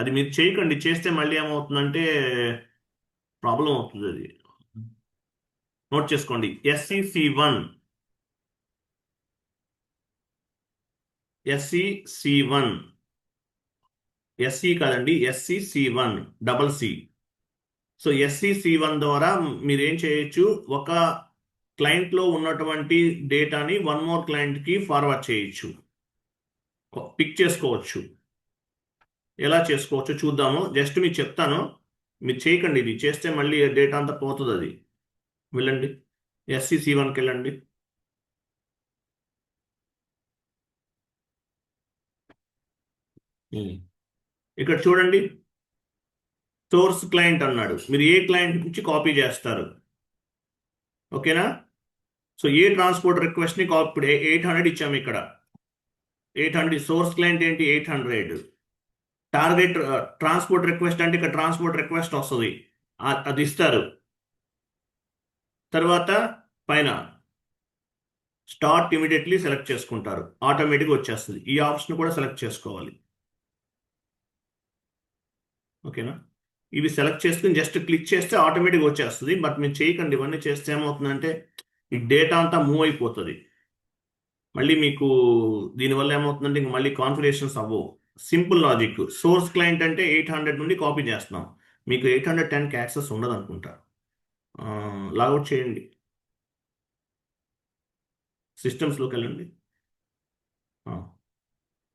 అది మీరు చేయకండి. చేస్తే మళ్ళీ ఏమవుతుందంటే ప్రాబ్లం అవుతుంది. అది నోట్ చేసుకోండి. SEC1 SE కాదండి, SEC1 double C. So SEC1 ద్వారా మీరు ఏం చేయొచ్చు? ఒక క్లయింట్లో ఉన్నటువంటి డేటాని వన్ మోర్ క్లయింట్కి ఫార్వర్డ్ చేయొచ్చు, పిక్ చేసుకోవచ్చు. ఎలా చేసుకోవచ్చో చూద్దాము. జస్ట్ మీకు చెప్తాను, మీరు చేయకండి. ఇది చేస్తే మళ్ళీ డేటా అంతా పోతుంది. అది వెళ్ళండి, SEC1కి వెళ్ళండి. ఇక్కడ చూడండి, సోర్స్ క్లయింట్ అన్నాడు. మీరు ఏ క్లయింట్ నుంచి కాపీ చేస్తారు? ఓకేనా? సో ఏ ట్రాన్స్పోర్ట్ రిక్వెస్ట్ని ఇప్పుడు 800 ఇచ్చాము. ఇక్కడ 800 సోర్స్ క్లయింట్ ఏంటి? 800. టార్గెట్ ట్రాన్స్పోర్ట్ రిక్వెస్ట్ అంటే ఇక్కడ ట్రాన్స్పోర్ట్ రిక్వెస్ట్ వస్తుంది, అది ఇస్తారు. తర్వాత పైన స్టార్ట్ ఇమీడియట్లీ సెలెక్ట్ చేసుకుంటారు, ఆటోమేటిక్గా వచ్చేస్తుంది. ఈ ఆప్షన్ కూడా సెలెక్ట్ చేసుకోవాలి. ఓకేనా? ఇవి సెలెక్ట్ చేసుకుని జస్ట్ క్లిక్ చేస్తే ఆటోమేటిక్గా వచ్చేస్తుంది. బట్ మీరు చేయకండి. ఇవన్నీ చేస్తే ఏమవుతుందంటే ఈ డేటా అంతా మూవ్ అయిపోతుంది. మళ్ళీ మీకు దీనివల్ల ఏమవుతుందంటే ఇంక మళ్ళీ కాన్ఫిగరేషన్స్ అవ్వవు. Simple logic. సోర్స్ క్లయింట్ అంటే 800 నుండి కాపీ చేస్తున్నాం. మీకు 810కి యాక్సెస్ ఉండదు అనుకుంటా. లాగౌట్ చేయండి. సిస్టమ్స్లోకి వెళ్ళండి.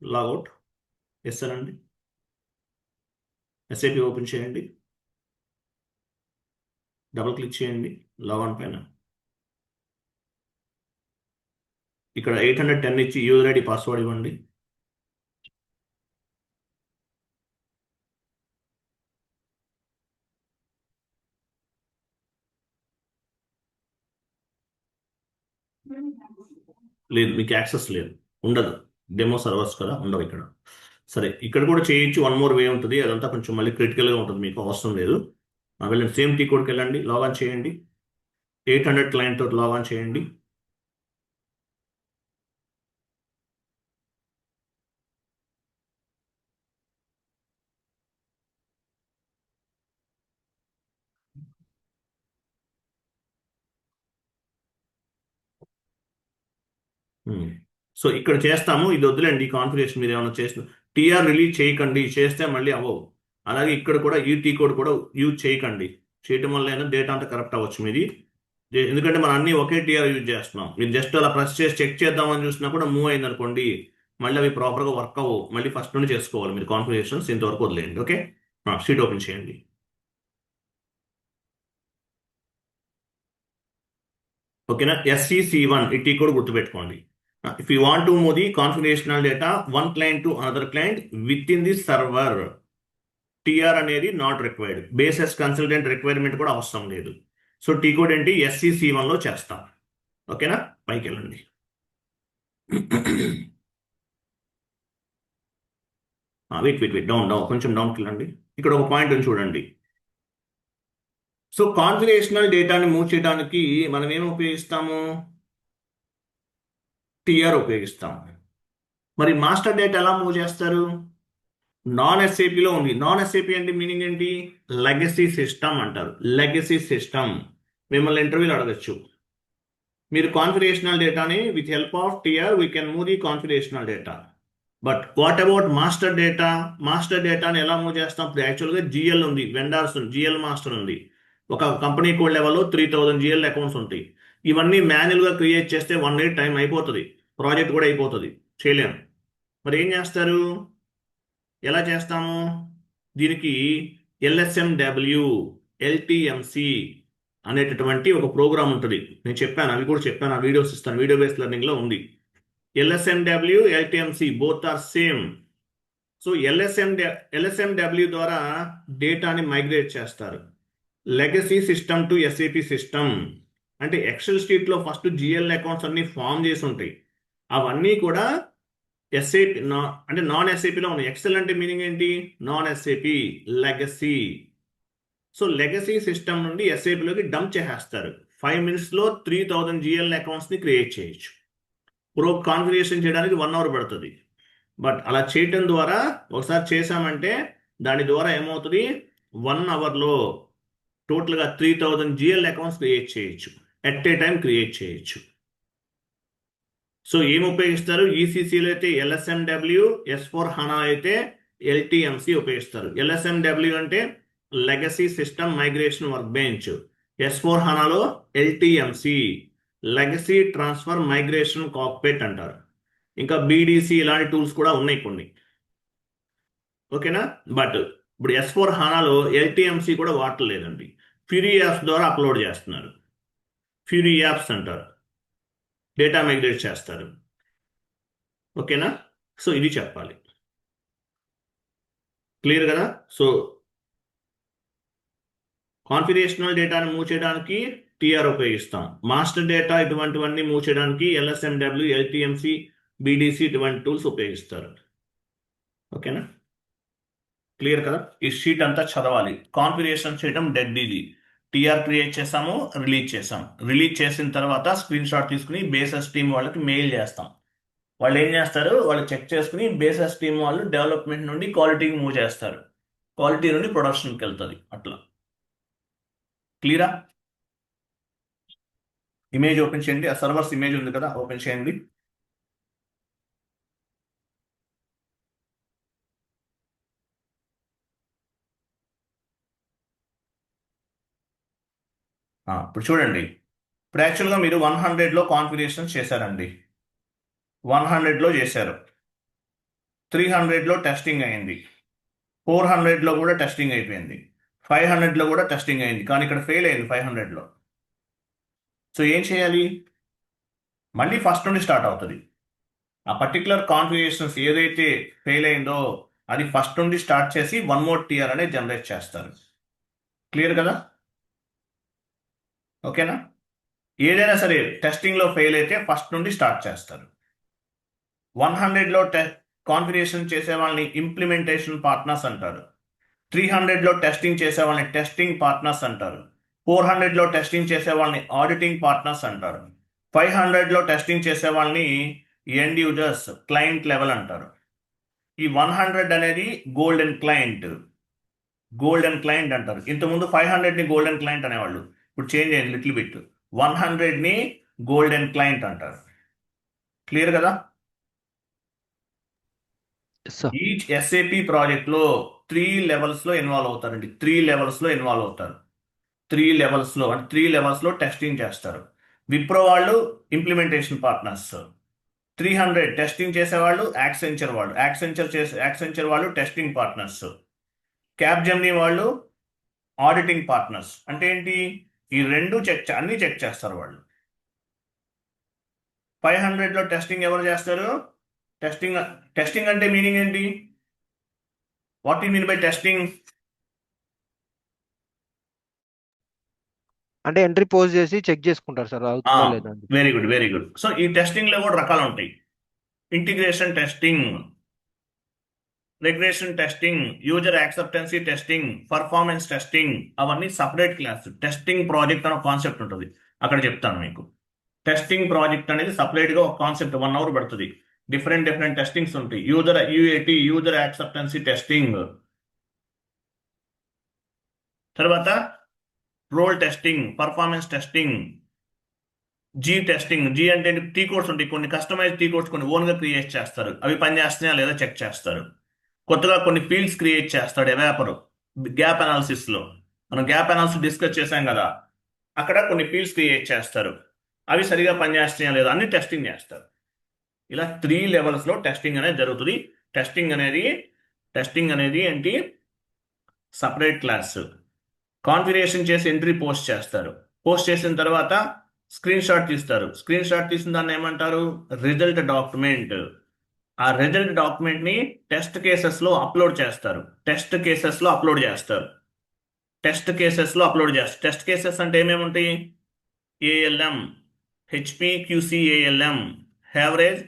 లాగౌట్. ఎస్ అండి. SAP ఓపెన్ చేయండి. డబుల్ క్లిక్ చేయండి లాగాన్ పైన. ఇక్కడ 810 ఇచ్చి యూజర్ ఐడి పాస్వర్డ్ ఇవ్వండి. లేదు, మీకు యాక్సెస్ లేదు, ఉండదు. డెమో సర్వర్స్ కదా, ఉండవు ఇక్కడ. సరే, ఇక్కడ కూడా చేయొచ్చు. వన్ మోర్ వే ఉంటుంది, అదంతా కొంచెం మళ్ళీ క్రిటికల్గా ఉంటుంది, మీకు అవసరం లేదు. వెళ్ళండి, సేమ్ టీ కోడ్కి వెళ్ళండి, లాగాన్ చేయండి. 800 క్లయింట్ తోటి లాగాన్ చేయండి. సో ఇక్కడ చేస్తాము. ఇది వద్దులేండి, కాన్ఫిగరేషన్ మీరు ఏమైనా చేసిన టీఆర్ రిలీజ్ చేయకండి. చేస్తే మళ్ళీ అవ్వవు. అలాగే ఇక్కడ కూడా ఈ టీ కోడ్ కూడా యూజ్ చేయకండి. చేయటం వల్ల అయినా డేటా అంతా కరెక్ట్ అవ్వచ్చు మీది. ఎందుకంటే మనం అన్ని ఒకే టీఆర్ యూజ్ చేస్తున్నాం. మీరు జస్ట్ అలా ప్రెస్ చేసి చెక్ చేద్దామని చూసినా కూడా మూవ్ అయింది అనుకోండి, మళ్ళీ అవి ప్రాపర్గా వర్క్ అవ్వవు. మళ్ళీ ఫస్ట్ నుండి చేసుకోవాలి మీరు కాన్ఫిగరేషన్స్. ఇంతవరకు వదిలేయండి. ఓకే, షీట్ ఓపెన్ చేయండి. ఓకేనా? SEC1 ఈ టీ కోడ్ గుర్తుపెట్టుకోండి. If you want to move the configurational data one client to another client within the server, TR అనేది not required. Basis consultant requirement కూడా అవసరం లేదు. సో టీ కోడ్ ఏంటి? SEC1లో చేస్తాం. ఓకేనా? పైకి వెళ్ళండి. వెయిట్ డౌన్ కొంచెం డౌన్కి వెళ్ళండి. ఇక్కడ ఒక పాయింట్ చూడండి. సో కాన్ఫిగరేషనల్ డేటాని మూవ్ చేయడానికి మనం ఏం ఉపయోగిస్తాము? TR ఉపయోగిస్తాం. మరి మాస్టర్ డేటా ఎలా మూవ్ చేస్తారు? నాన్ SAPలో ఉంది. నాన్ SAP అంటే మీనింగ్ ఏంటి? లెగసీ సిస్టమ్ అంటారు. Legacy system. మిమ్మల్ని ఇంటర్వ్యూలో అడగచ్చు. మీరు కాన్ఫిగరేషనల్ డేటాని with help of TR we can move the configurational data. But what about master data? Master డేటాని ఎలా మూవ్ చేస్తాం? ఇప్పుడు యాక్చువల్గా జిఎల్ ఉంది, వెండార్స్ ఉంది, జిఎల్ మాస్టర్ ఉంది. ఒక కంపెనీ కోడ్ లెవెల్లో 3000 జిఎల్ అకౌంట్స్ ఉంటాయి. ఇవన్నీ మాన్యువల్గా క్రియేట్ చేస్తే 1 day టైం అయిపోతుంది, ప్రాజెక్ట్ కూడా అయిపోతుంది, చేయలేము. మరి ఏం చేస్తారు? ఎలా చేస్తాము? దీనికి LSMW, LTMC అనేటటువంటి ఒక ప్రోగ్రామ్ ఉంటుంది. నేను చెప్పాను, అవి కూడా చెప్పాను, ఆ వీడియోస్ ఇస్తాను, వీడియో బేస్డ్ లెర్నింగ్లో ఉంది. LSMW, LTMC both are same. So LSMW ద్వారా డేటాని మైగ్రేట్ చేస్తారు legacy system to SAP system. అంటే ఎక్సెల్ షీట్లో ఫస్ట్ జిఎల్ అకౌంట్స్ అన్ని ఫామ్ చేసి ఉంటాయి, అవన్నీ కూడా SAP అంటే నాన్ SAPలో ఉన్నాయి. ఎక్సెల్ అంటే మీనింగ్ ఏంటి? Non SAP, legacy. So legacy system నుండి SAPలోకి డంప్ చేసేస్తారు. 5 minutesలో 3000 జిఎల్ అకౌంట్స్ని క్రియేట్ చేయొచ్చు. కాన్ఫిగరేషన్ చేయడానికి 1 hour పడుతుంది. బట్ అలా చేయటం ద్వారా ఒకసారి చేసామంటే దాని ద్వారా ఏమవుతుంది? 1 hourలో టోటల్గా 3000 జిఎల్ అకౌంట్స్ క్రియేట్ చేయొచ్చు, ఎట్ ఏ టైం క్రియేట్ చేయొచ్చు. సో ఏం ఉపయోగిస్తారు? ECCలో అయితే LSMW, S/4HANA అయితే LTMC ఉపయోగిస్తారు. LSMW అంటే legacy system migration workbench, S/4HANAలో LTMC legacy transfer migration cockpit అంటారు. ఇంకా BDC ఇలాంటి టూల్స్ కూడా ఉన్నాయి కొన్ని. ఓకేనా? బట్ ఇప్పుడు S/4HANAలో LTMC కూడా వాడలేదండి, ఫ్యూరీ యాప్స్ ద్వారా అప్లోడ్ చేస్తున్నారు. ఫ్యూరీ యాప్స్ అంటారు, డేటా మైగ్రేట్ చేస్తారు. ఓకేనా? సో ఇది చెప్పాలి, క్లియర్ కదా? సో కాన్ఫిగరేషనల్ డేటాను మూవ్ చేయడానికి టిఆర్ ఉపయోగిస్తాం. మాస్టర్ డేటా ఇటువంటివన్నీ మూవ్ చేయడానికి LSMW, LTMC, BDC ఇటువంటి టూల్స్ ఉపయోగిస్తారు. ఓకేనా? క్లియర్ కదా? ఈ షీట్ అంతా చదవాలి. కాన్ఫిగరేషన్ చేయడం డెడ్ ఈజీ. టిఆర్ క్రియేట్ చేసాము, రిలీజ్ చేసాం. రిలీజ్ చేసిన తర్వాత స్క్రీన్ షాట్ తీసుకుని బేసెస్ టీమ్ వాళ్ళకి మెయిల్ చేస్తాం. వాళ్ళు ఏం చేస్తారు? వాళ్ళు చెక్ చేసుకుని బేసెస్ టీమ్ వాళ్ళు డెవలప్మెంట్ నుండి క్వాలిటీకి మూవ్ చేస్తారు, క్వాలిటీ నుండి ప్రొడక్షన్కి వెళ్తుంది. అట్లా క్లియరా? ఇమేజ్ ఓపెన్ చేయండి, ఆ సర్వర్స్ ఇమేజ్ ఉంది కదా, ఓపెన్ చేయండి. ఇప్పుడు చూడండి, ఇప్పుడు యాక్చువల్గా మీరు 100లో కాన్ఫిగరేషన్ చేశారండి, 100లో చేశారు, 300లో టెస్టింగ్ అయింది, 400లో కూడా టెస్టింగ్ అయిపోయింది, 500లో కూడా టెస్టింగ్ అయింది, కానీ ఇక్కడ ఫెయిల్ అయింది 500లో. సో ఏం చేయాలి? మళ్ళీ ఫస్ట్ నుండి స్టార్ట్ అవుతుంది. ఆ పర్టికులర్ కాన్ఫిగరేషన్స్ ఏదైతే ఫెయిల్ అయిందో అది ఫస్ట్ నుండి స్టార్ట్ చేసి 1 more టిఆర్ అనేది జనరేట్ చేస్తారు. క్లియర్ కదా? ఓకేనా? ఏదైనా సరే టెస్టింగ్లో ఫెయిల్ అయితే ఫస్ట్ నుండి స్టార్ట్ చేస్తారు. 100లో కాన్ఫిగరేషన్ చేసే వాళ్ళని ఇంప్లిమెంటేషన్ పార్ట్నర్స్ అంటారు, 300లో టెస్టింగ్ చేసే వాళ్ళని టెస్టింగ్ పార్ట్నర్స్ అంటారు, 400లో టెస్టింగ్ చేసే వాళ్ళని ఆడిటింగ్ పార్ట్నర్స్ అంటారు, 500లో టెస్టింగ్ చేసే వాళ్ళని ఎండ్ యూజర్స్, క్లయింట్ లెవెల్ అంటారు. ఈ 100 అనేది గోల్డెన్ క్లయింట్ అంటారు. ఇంతకుముందు 500ని గోల్డెన్ క్లయింట్ అనేవాళ్ళు, ఇప్పుడు చేంజ్ అయింది లిటిల్ బిట్, 100ని గోల్డెన్ క్లయింట్ అంటారు. క్లియర్ కదా? ఈచ్ SAP ప్రాజెక్ట్లో 3 levelsలో ఇన్వాల్వ్ అవుతారండి, 3 levelsలో ఇన్వాల్వ్ అవుతారు. 3 levelsలో అంటే 3 levelsలో టెస్టింగ్ చేస్తారు. విప్రో వాళ్ళు ఇంప్లిమెంటేషన్ పార్ట్నర్స్, 300 టెస్టింగ్ చేసేవాళ్ళు యాక్సెంచర్ వాళ్ళు, యాక్సెంచర్ వాళ్ళు టెస్టింగ్ పార్ట్నర్స్, క్యాప్జెమినీ వాళ్ళు ఆడిటింగ్ పార్ట్నర్స్. అంటే ఏంటి? ఈ రెండు అన్ని చెక్ చేస్తారు వాళ్ళు. 500లో టెస్టింగ్ ఎవరు చేస్తారు? టెస్టింగ్ అంటే మీనింగ్ ఏంటి? What you mean by testing?
అంటే ఎంట్రీ పోస్ట్ చేసి చెక్ చేసుకుంటారు సార్, అవుతుందా లేదా అని.
Very good, very good. So ఈ టెస్టింగ్లో కూడా రకాలు ఉంటాయి. Integration testing, regression testing, user acceptancy testing, performance testing, అవన్నీ సపరేట్ క్లాస్. టెస్టింగ్ ప్రాజెక్ట్ అనే కాన్సెప్ట్ ఉంటుంది, అక్కడ చెప్తాను మీకు. టెస్టింగ్ ప్రాజెక్ట్ అనేది సపరేట్గా ఒక కాన్సెప్ట్ 1 hour పడుతుంది. డిఫరెంట్ టెస్టింగ్స్ ఉంటాయి. UAT, user acceptancy testing. తర్వాత role testing, performance testing, G testing. జీ అంటే టీ కోడ్స్ ఉంటాయి, కొన్ని కస్టమైజ్ టీ కోడ్స్ కొన్ని ఓన్గా క్రియేట్ చేస్తారు, అవి పనిచేస్తున్నాయా లేదా చెక్ చేస్తారు. కొత్తగా కొన్ని ఫీల్డ్స్ క్రియేట్ చేస్తాడు డెవలపర్ గ్యాప్ అనాలిసిస్లో. మనం గ్యాప్ అనాలిసిస్ డిస్కస్ చేశాం కదా, అక్కడ కొన్ని ఫీల్డ్స్ క్రియేట్ చేస్తారు, అవి సరిగా పనిచేస్తున్నాయా లేదా అన్ని టెస్టింగ్ చేస్తారు. ఇలా 3 లెవెల్స్లో టెస్టింగ్ అనేది జరుగుతుంది. టెస్టింగ్ అనేది ఏంటి, సపరేట్ క్లాస్. కాన్ఫిగరేషన్ చేసి ఎంట్రీ పోస్ట్ చేస్తారు, పోస్ట్ చేసిన తర్వాత స్క్రీన్ షాట్ తీస్తారు, స్క్రీన్ షాట్ తీసిన దాన్ని ఏమంటారు, రిజల్ట్ డాక్యుమెంట్. ఆ రిజల్ట్ డాక్యుమెంట్ని టెస్ట్ కేసెస్లో అప్లోడ్ చేస్తారు. టెస్ట్ కేసెస్ అంటే ఏమేమి ఉంటాయి, ALM, HPQC ALM, average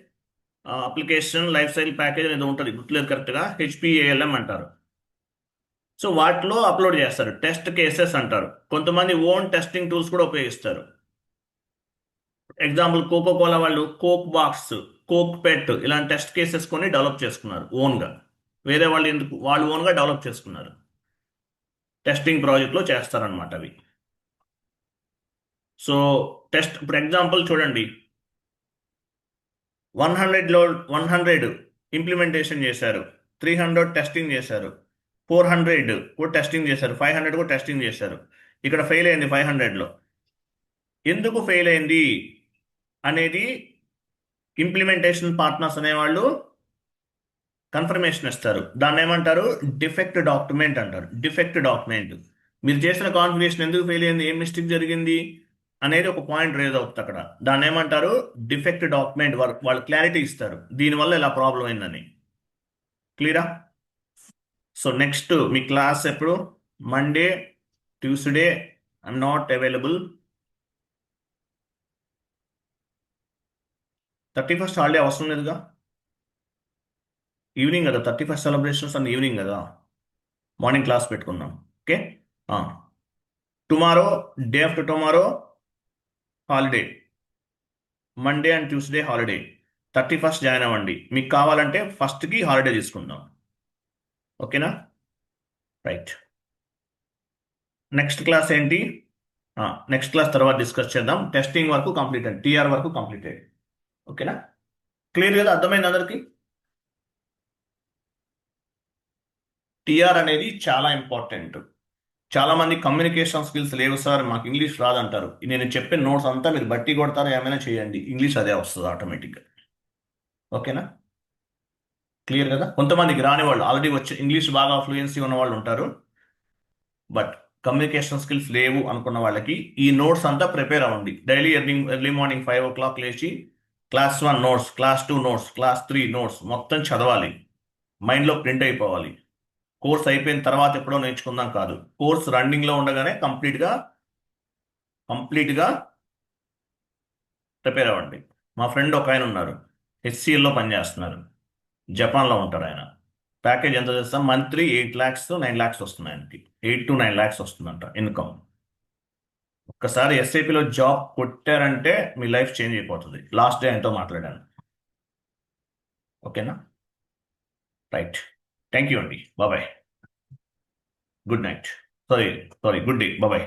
application life cycle package అనేది ఉంటుంది, గుర్తులేదు కరెక్ట్గా, హెచ్పిఏఎల్ఎం అంటారు. సో వాటిలో అప్లోడ్ చేస్తారు, టెస్ట్ కేసెస్ అంటారు. కొంతమంది ఓన్ టెస్టింగ్ టూల్స్ కూడా ఉపయోగిస్తారు. ఎగ్జాంపుల్ కోకోకోలా వాళ్ళు కోక్ బాక్స్, కోక్ పెట్ ఇలాంటి టెస్ట్ కేసెస్ కొని డెవలప్ చేసుకున్నారు ఓన్గా. వేరే వాళ్ళు ఎందుకు, వాళ్ళు ఓన్గా డెవలప్ చేసుకున్నారు, టెస్టింగ్ ప్రాజెక్ట్లో చేస్తారనమాట అవి. సో టెస్ట్, ఇప్పుడు ఎగ్జాంపుల్ చూడండి, 100 ఇంప్లిమెంటేషన్ చేశారు, 300 టెస్టింగ్ చేశారు, 400 కూడా టెస్టింగ్ చేశారు, 500 కూడా టెస్టింగ్ చేశారు. ఇక్కడ ఫెయిల్ అయింది 500లో. ఎందుకు ఫెయిల్ అయింది అనేది ఇంప్లిమెంటేషన్ పార్ట్నర్స్ అనేవాళ్ళు కన్ఫర్మేషన్ ఇస్తారు. దాన్ని ఏమంటారు, డిఫెక్ట్ డాక్యుమెంట్ అంటారు. డిఫెక్ట్ డాక్యుమెంట్, మీరు చేసిన కాన్ఫిగరేషన్ ఎందుకు ఫెయిల్ అయింది, ఏం మిస్టేక్ జరిగింది అనేది ఒక పాయింట్ రేజ్ అవుతుంది అక్కడ. దాన్ని ఏమంటారు, డిఫెక్ట్ డాక్యుమెంట్. వాళ్ళు క్లారిటీ ఇస్తారు, దీనివల్ల ఇలా ప్రాబ్లం అయిందని. క్లియరా? సో నెక్స్ట్ మీ క్లాస్ ఎప్పుడు, Monday, Tuesday I'm not available. 31st holiday అవసరం లేదుగా, ఈవినింగ్ కదా 31st సెలబ్రేషన్స్ అన్న, ఈవినింగ్ కదా, మార్నింగ్ క్లాస్ పెట్టుకుందాం. Okay, tomorrow, day after tomorrow holiday, Monday and Tuesday holiday. 31st join అవ్వండి, మీకు కావాలంటే ఫస్ట్కి హాలిడే తీసుకుందాం. ఓకేనా? రైట్. నెక్స్ట్ క్లాస్ ఏంటి, నెక్స్ట్ క్లాస్ తర్వాత డిస్కస్ చేద్దాం. టెస్టింగ్ వరకు కంప్లీటెడ్, టీఆర్ వరకు కంప్లీటెడ్. ఓకేనా? క్లియర్ కదా, అర్థమైంది అందరికి? టీఆర్ అనేది చాలా ఇంపార్టెంట్. చాలా మంది కమ్యూనికేషన్ స్కిల్స్ లేవు సార్, మాకు ఇంగ్లీష్ రాదంటారు. నేను చెప్పిన నోట్స్ అంతా మీరు బట్టి కొడతారు, ఏమైనా చేయండి, ఇంగ్లీష్ అదే వస్తుంది ఆటోమేటిక్గా. ఓకేనా? క్లియర్ కదా? కొంతమందికి రాని వాళ్ళు, ఆల్రెడీ వచ్చి ఇంగ్లీష్ బాగా ఫ్లూయెన్సీ ఉన్న వాళ్ళు ఉంటారు, బట్ కమ్యూనికేషన్ స్కిల్స్ లేవు అనుకున్న వాళ్ళకి ఈ నోట్స్ అంతా ప్రిపేర్ అవ్వండి. డైలీ ఎర్లీ మార్నింగ్ 5 o'clock లేచి class 1 notes, class 2 notes, class 3 notes మొత్తం చదవాలి, మైండ్లో ప్రింట్ అయిపోవాలి. కోర్స్ అయిపోయిన తర్వాత ఎప్పుడో నేర్చుకుందాం కాదు, కోర్స్ రన్నింగ్లో ఉండగానే కంప్లీట్గా ప్రిపేర్ అవ్వండి. మా ఫ్రెండ్ ఒక ఆయన ఉన్నారు, హెచ్సిఎల్లో పనిచేస్తున్నారు, జపాన్లో ఉంటారు ఆయన. ప్యాకేజ్ ఎంత చేస్తాం, మంత్లీ 8 lakhs to 9 lakhs వస్తుంది ఆయనకి, 8 to 9 lakhs వస్తుందంట ఇన్కమ్. ఒక్కసారి ఎస్ఐపిలో జాబ్ కొట్టారంటే మీ లైఫ్ చేంజ్ అయిపోతుంది. లాస్ట్ డే ఆయనతో మాట్లాడాను. ఓకేనా? రైట్, థ్యాంక్ యూ అండి, బాబాయ్, good night, sorry good day, బాబాయ్.